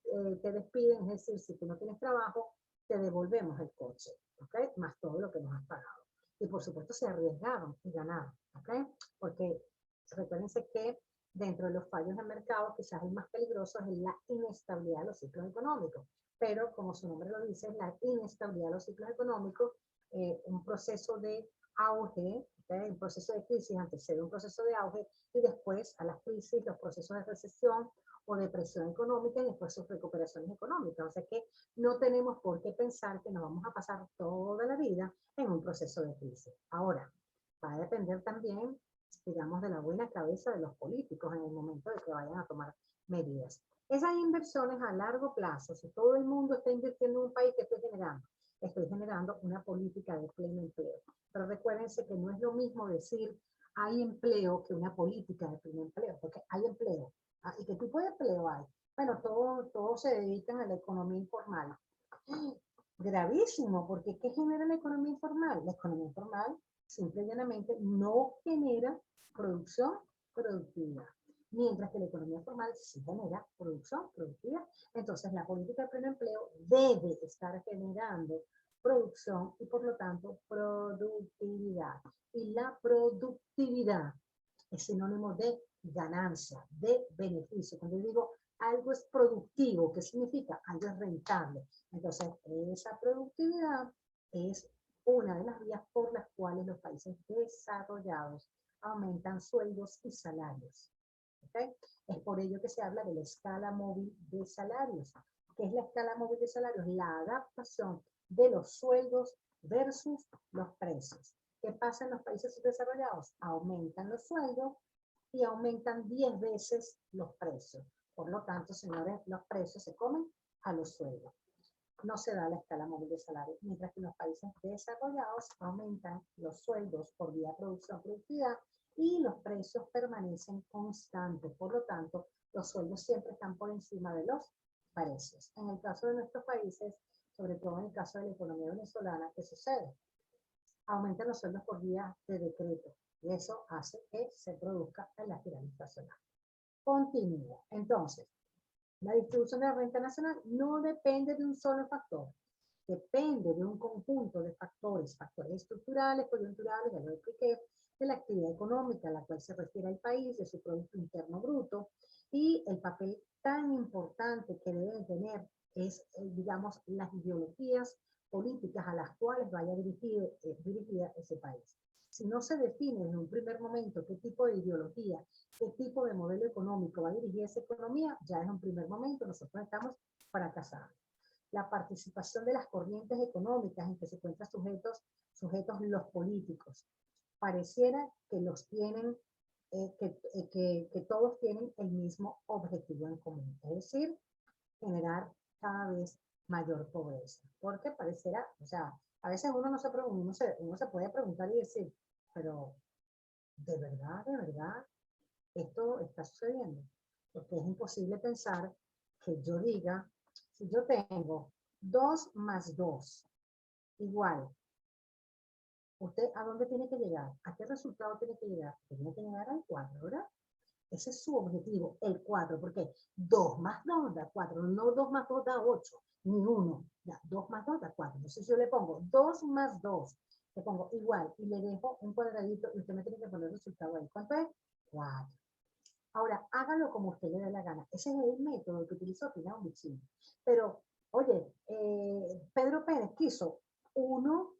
S1: te despiden, es decir, si tú no tienes trabajo, te devolvemos el coche, ¿ok? Más todo lo que nos has pagado. Y por supuesto se arriesgaron y ganaron, ¿ok? Porque recuérdense que dentro de los fallos de mercado, quizás el más peligroso es la inestabilidad de los ciclos económicos. Pero como su nombre lo dice, la inestabilidad de los ciclos económicos, un proceso de auge, un proceso de crisis antecede un proceso de auge, y después a las crisis, los procesos de recesión o depresión económica, y después sus recuperaciones económicas. O sea que no tenemos por qué pensar que nos vamos a pasar toda la vida en un proceso de crisis. Ahora, va a depender también, digamos, de la buena cabeza de los políticos en el momento de que vayan a tomar medidas. Esas inversiones a largo plazo, si todo el mundo está invirtiendo en un país, que estoy generando una política de pleno empleo. Pero recuérdense que no es lo mismo decir hay empleo que una política de pleno empleo, porque hay empleo. ¿Y qué tipo de empleo hay? Bueno, todos se dedican a la economía informal. Gravísimo, porque ¿qué genera la economía informal? La economía informal simple y llanamente no genera producción productiva, mientras que la economía formal sí genera producción productiva. Entonces la política de pleno empleo debe estar generando producción y por lo tanto productividad. Y la productividad es sinónimo de ganancia, de beneficio. Cuando yo digo algo es productivo, ¿qué significa? Algo es rentable. Entonces, esa productividad es una de las vías por las cuales los países desarrollados aumentan sueldos y salarios. ¿Okay? Es por ello que se habla de la escala móvil de salarios. ¿Qué es la escala móvil de salarios? La adaptación de los sueldos versus los precios. ¿Qué pasa en los países subdesarrollados? Aumentan los sueldos y aumentan 10 veces los precios. Por lo tanto, señores, los precios se comen a los sueldos. No se da la escala móvil de salario, mientras que en los países desarrollados aumentan los sueldos por vía producción-productividad y los precios permanecen constantes. Por lo tanto, los sueldos siempre están por encima de los precios. En el caso de nuestros países, sobre todo en el caso de la economía venezolana, ¿qué sucede? Aumentan los sueldos por vía de decreto, y eso hace que se produzca la espiral inflacionaria. Continúo. Entonces, la distribución de la renta nacional no depende de un solo factor, depende de un conjunto de factores, factores estructurales, coyunturales, ya lo expliqué, de la actividad económica a la cual se refiere el país, de su Producto Interno Bruto, y el papel tan importante que deben tener es, digamos, las ideologías políticas a las cuales vaya dirigida ese país. Si no se define en un primer momento qué tipo de ideología, qué tipo de modelo económico va a dirigir esa economía, ya en un primer momento nosotros estamos fracasados. La participación de las corrientes económicas en que se encuentran sujetos los políticos. Pareciera que los tienen, que todos tienen el mismo objetivo en común, es decir, generar cada vez mayor pobreza. Porque pareciera, o sea, a veces uno se puede preguntar y decir, pero de verdad, esto está sucediendo. Porque es imposible pensar que yo diga, si yo tengo 2 más 2 igual ¿Usted a dónde tiene que llegar? ¿A qué resultado tiene que llegar? Usted tiene que llegar al 4, ¿verdad? Ese es su objetivo, el 4, porque 2 más 2 da 4, no 2 más 2 da 8, ni 1, 2 más 2 da 4. Entonces yo le pongo 2 más 2, le pongo igual y le dejo un cuadradito y usted me tiene que poner el resultado ahí. ¿Cuánto es? 4. Ahora, hágalo como usted le dé la gana. Ese es el método que utilizó Pilar Bichini. Pero, oye, Pedro Pérez quiso 1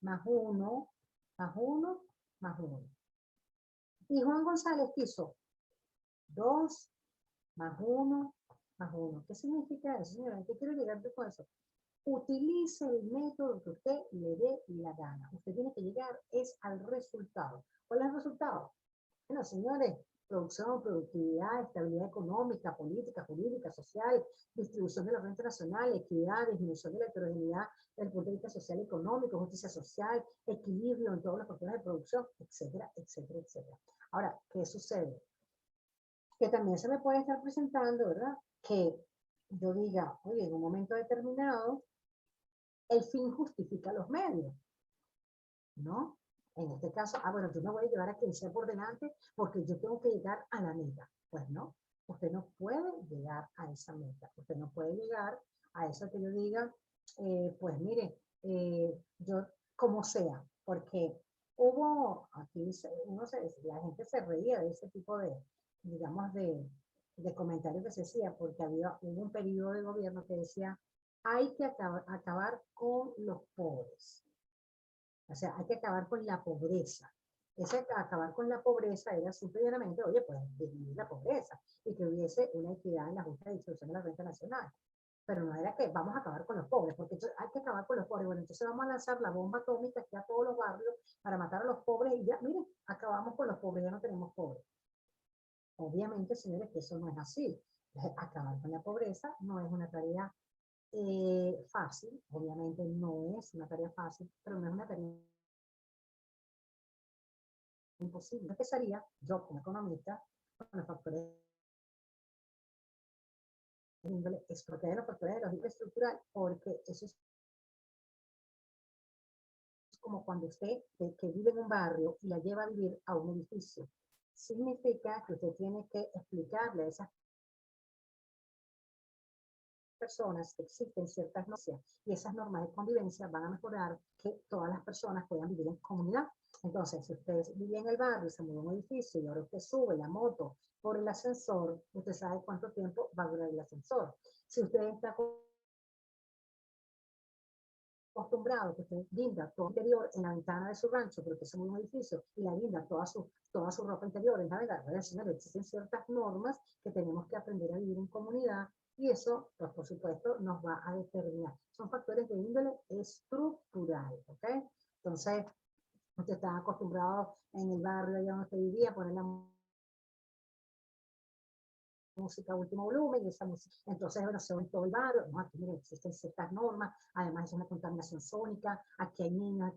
S1: más 1 más 1 más 1. Y Juan González quiso 2 más 1 más 1. ¿Qué significa eso, señora? ¿Qué quiero llegar con eso? Utilice el método que usted le dé la gana. Usted tiene que llegar es al resultado. ¿Cuál es el resultado? Bueno, señores, producción, productividad, estabilidad económica, política, jurídica, social, distribución de la renta nacional, equidad, disminución de la heterogeneidad desde el punto de vista social y económico, justicia social, equilibrio en todos los factores de producción, etcétera, etcétera, etcétera. Ahora, ¿qué sucede? Que también se me puede estar presentando, ¿verdad? Que yo diga, oye, en un momento determinado, el fin justifica los medios, ¿no? En este caso, bueno, yo me voy a llevar a quien sea por delante porque yo tengo que llegar a la meta. Pues no, usted no puede llegar a esa meta. Usted no puede llegar a eso que yo diga, pues mire, yo como sea, porque hubo, aquí la gente se reía de ese tipo de, digamos, de comentarios que se hacía, porque hubo un periodo de gobierno que decía, hay que acabar con los pobres. O sea, hay que acabar con la pobreza. Ese acabar con la pobreza era simplemente, oye, pues disminuir la pobreza y que hubiese una equidad en la justa distribución de la renta nacional. Pero no era que vamos a acabar con los pobres, porque hay que acabar con los pobres. Bueno, entonces vamos a lanzar la bomba atómica aquí a todos los barrios para matar a los pobres y ya, miren, acabamos con los pobres, ya no tenemos pobres. Obviamente, señores, que eso no es así. Acabar con la pobreza no es una tarea fácil, obviamente no es una tarea fácil, pero no es una tarea imposible. Empezaría yo como economista con los factores de índole, es proteger los factores de lógica estructural, porque eso es como cuando usted que vive en un barrio y la lleva a vivir a un edificio. Significa que usted tiene que explicarle a esas personas que existen ciertas normas y esas normas de convivencia van a mejorar que todas las personas puedan vivir en comunidad. Entonces, si usted vive en el barrio, se mueve a un edificio y ahora usted sube la moto por el ascensor, usted sabe cuánto tiempo va a durar el ascensor. Si usted está acostumbrado que usted guinda todo interior en la ventana de su rancho, porque es un edificio, y la guinda toda su ropa interior en navegar, existen ciertas normas que tenemos que aprender a vivir en comunidad y eso, pues por supuesto, nos va a determinar. Son factores de índole estructural, ¿ok? Entonces, usted está acostumbrado en el barrio allá donde usted vivía a poner la música a último volumen y esa música, entonces bueno, se oye todo el barrio, no, aquí miren, existen ciertas normas, además es una contaminación sónica, aquí hay niños,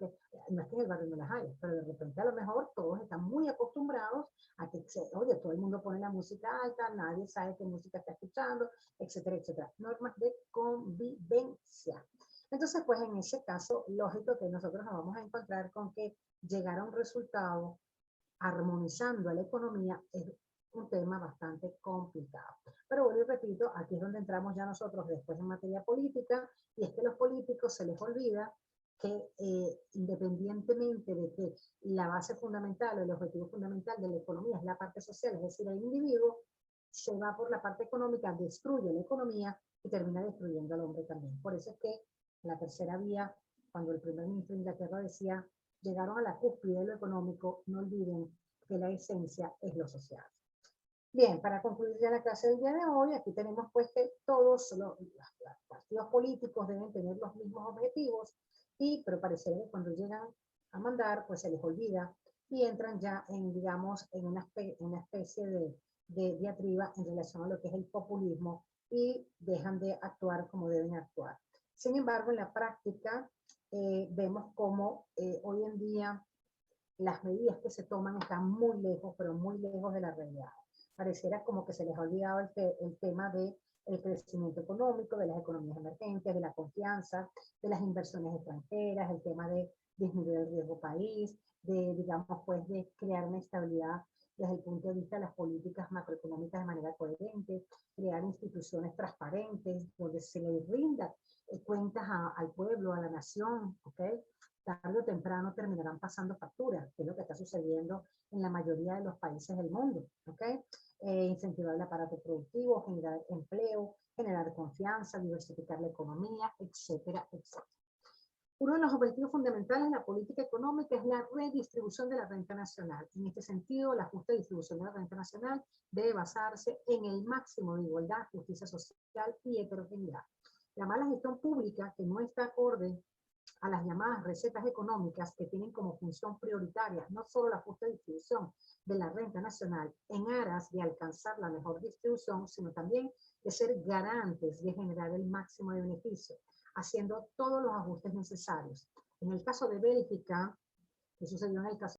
S1: no es que en el barrio no las haya, pero de repente a lo mejor todos están muy acostumbrados a que, oye, todo el mundo pone la música alta, nadie sabe qué música está escuchando, etcétera, etcétera, normas de convivencia. Entonces, pues en ese caso, lógico que nosotros nos vamos a encontrar con que llegar a un resultado armonizando a la economía es un tema bastante complicado. Pero bueno, y repito, aquí es donde entramos ya nosotros después en materia política, y es que a los políticos se les olvida que independientemente de que la base fundamental o el objetivo fundamental de la economía es la parte social, es decir, el individuo, se va por la parte económica, destruye la economía y termina destruyendo al hombre también. Por eso es que la tercera vía, cuando el primer ministro de Inglaterra decía, llegaron a la cúspide de lo económico, no olviden que la esencia es lo social. Bien, para concluir ya la clase del día de hoy, aquí tenemos pues que todos los partidos políticos deben tener los mismos objetivos, pero parece que cuando llegan a mandar, pues se les olvida y entran ya en, digamos, en una especie de diatriba en relación a lo que es el populismo y dejan de actuar como deben actuar. Sin embargo, en la práctica vemos cómo hoy en día las medidas que se toman están muy lejos, pero muy lejos de la realidad. Pareciera como que se les ha olvidado el tema del crecimiento económico, de las economías emergentes, de la confianza, de las inversiones extranjeras, el tema de disminuir el riesgo país, de, digamos, pues, de crear una estabilidad desde el punto de vista de las políticas macroeconómicas de manera coherente, crear instituciones transparentes, donde se les rinda cuentas al pueblo, a la nación, ¿ok? Tarde o temprano terminarán pasando facturas, que es lo que está sucediendo en la mayoría de los países del mundo, ¿ok? Incentivar el aparato productivo, generar empleo, generar confianza, diversificar la economía, etcétera, etcétera. Uno de los objetivos fundamentales de la política económica es la redistribución de la renta nacional. En este sentido, la justa distribución de la renta nacional debe basarse en el máximo de igualdad, justicia social y heterogeneidad. La mala gestión pública, que no está acorde a las llamadas recetas económicas, que tienen como función prioritaria no solo la justa distribución de la renta nacional en aras de alcanzar la mejor distribución, sino también de ser garantes de generar el máximo de beneficio, haciendo todos los ajustes necesarios. En el caso de Bélgica, que sucedió en el caso